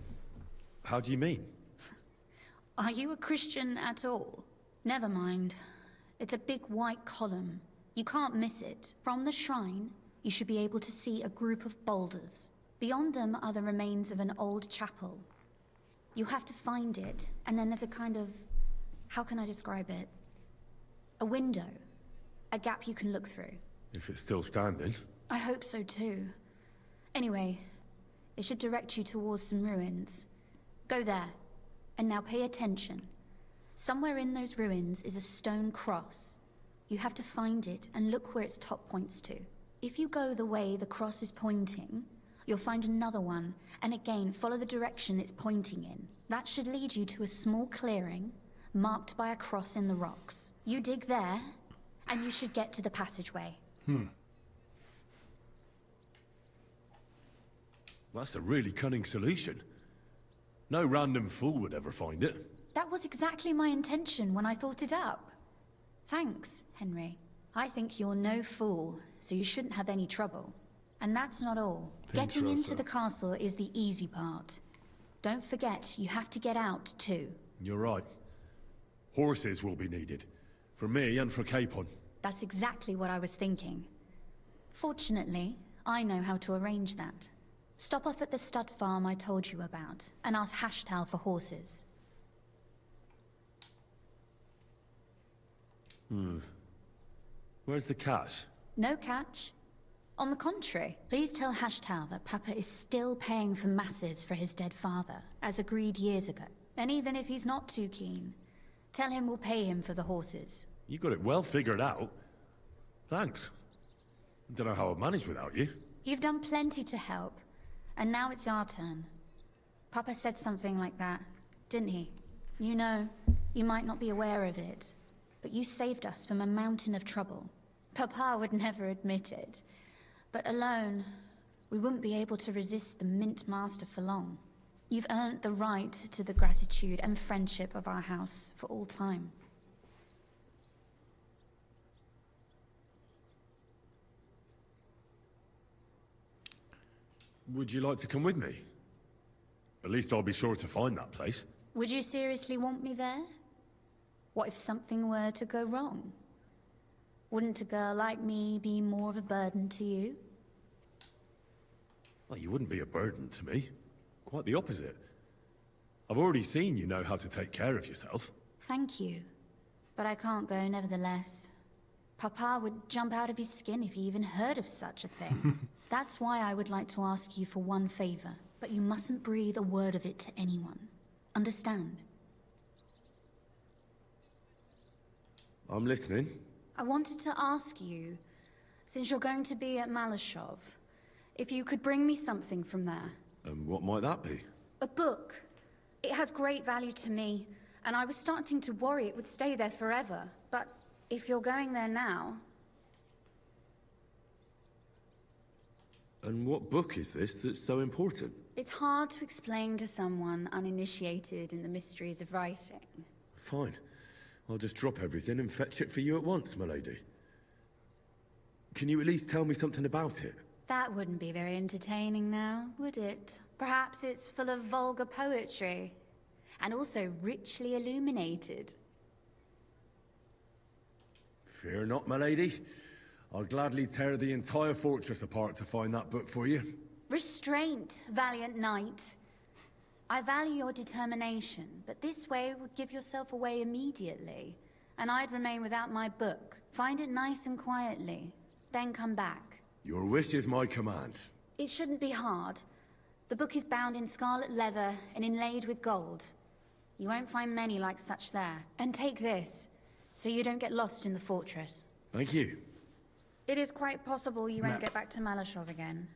How do you mean? Are you a Christian at all? Never mind. It's a big white column. You can't miss it. From the shrine, you should be able to see a group of boulders. Beyond them are the remains of an old chapel. You have to find it, and then there's a kind of... how can I describe it? A window. A gap you can look through. If it's still standing. I hope so too. Anyway, it should direct you towards some ruins. Go there. And now pay attention. Somewhere in those ruins is a stone cross. You have to find it and look where its top points to. If you go the way the cross is pointing, you'll find another one, and again follow the direction it's pointing in. That should lead you to a small clearing, marked by a cross in the rocks. You dig there, and you should get to the passageway. That's a really cunning solution. No random fool would ever find it. That was exactly my intention when I thought it up. Thanks, Henry. I think you're no fool, so you shouldn't have any trouble. And that's not all. Thanks, Getting Rosa. into the castle is the easy part. Don't forget, you have to get out too. You're right. Horses will be needed. For me and for Capon. That's exactly what I was thinking. Fortunately, I know how to arrange that. Stop off at the stud farm I told you about, and ask Hashtal for horses. Where's the cash? No catch. On the contrary, please tell Hashtal that Papa is still paying for masses for his dead father, as agreed years ago. And even if he's not too keen, tell him we'll pay him for the horses. You got it well figured out. Thanks. Don't know how I'd manage without you. You've done plenty to help, and now it's our turn. Papa said something like that, didn't he? You know, you might not be aware of it, but you saved us from a mountain of trouble. Papa would never admit it, but alone, we wouldn't be able to resist the Mint Master for long. You've earned the right to the gratitude and friendship of our house for all time. Would you like to come with me? At least I'll be sure to find that place. Would you seriously want me there? What if something were to go wrong? Wouldn't a girl like me be more of a burden to you? Well, you wouldn't be a burden to me. Quite the opposite. I've already seen you know how to take care of yourself. Thank you. But I can't go nevertheless. Papa would jump out of his skin if he even heard of such a thing. That's why I would like to ask you for one favor, but you mustn't breathe a word of it to anyone. Understand? I'm listening. I wanted to ask you, since you're going to be at Malashov, if you could bring me something from there. And what might that be? A book. It has great value to me, and I was starting to worry it would stay there forever. But if you're going there now... And what book is this that's so important? It's hard to explain to someone uninitiated in the mysteries of writing. Fine. I'll just drop everything and fetch it for you at once, my lady. Can you at least tell me something about it? That wouldn't be very entertaining now, would it? Perhaps it's full of vulgar poetry, and also richly illuminated. Fear not, my lady. I'll gladly tear the entire fortress apart to find that book for you. Restraint, valiant knight. I value your determination, but this way would give yourself away immediately, and I'd remain without my book. Find it nice and quietly, then come back. Your wish is my command. It shouldn't be hard. The book is bound in scarlet leather and inlaid with gold. You won't find many like such there. And take this, so you don't get lost in the fortress. Thank you. It is quite possible you won't Map. get back to Malashov again.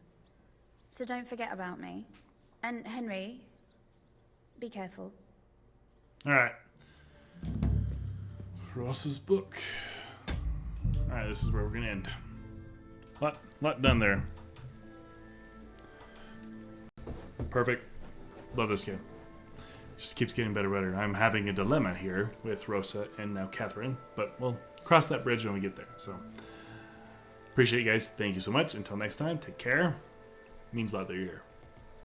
So don't forget about me. And Henry, be careful. Alright. Rosa's book. Alright, this is where we're gonna end. Lot done there. Perfect. Love this game. Just keeps getting better and better. I'm having a dilemma here with Rosa and now Catherine, but we'll cross that bridge when we get there. So appreciate you guys. Thank you so much. Until next time, take care. It means a lot that you're here.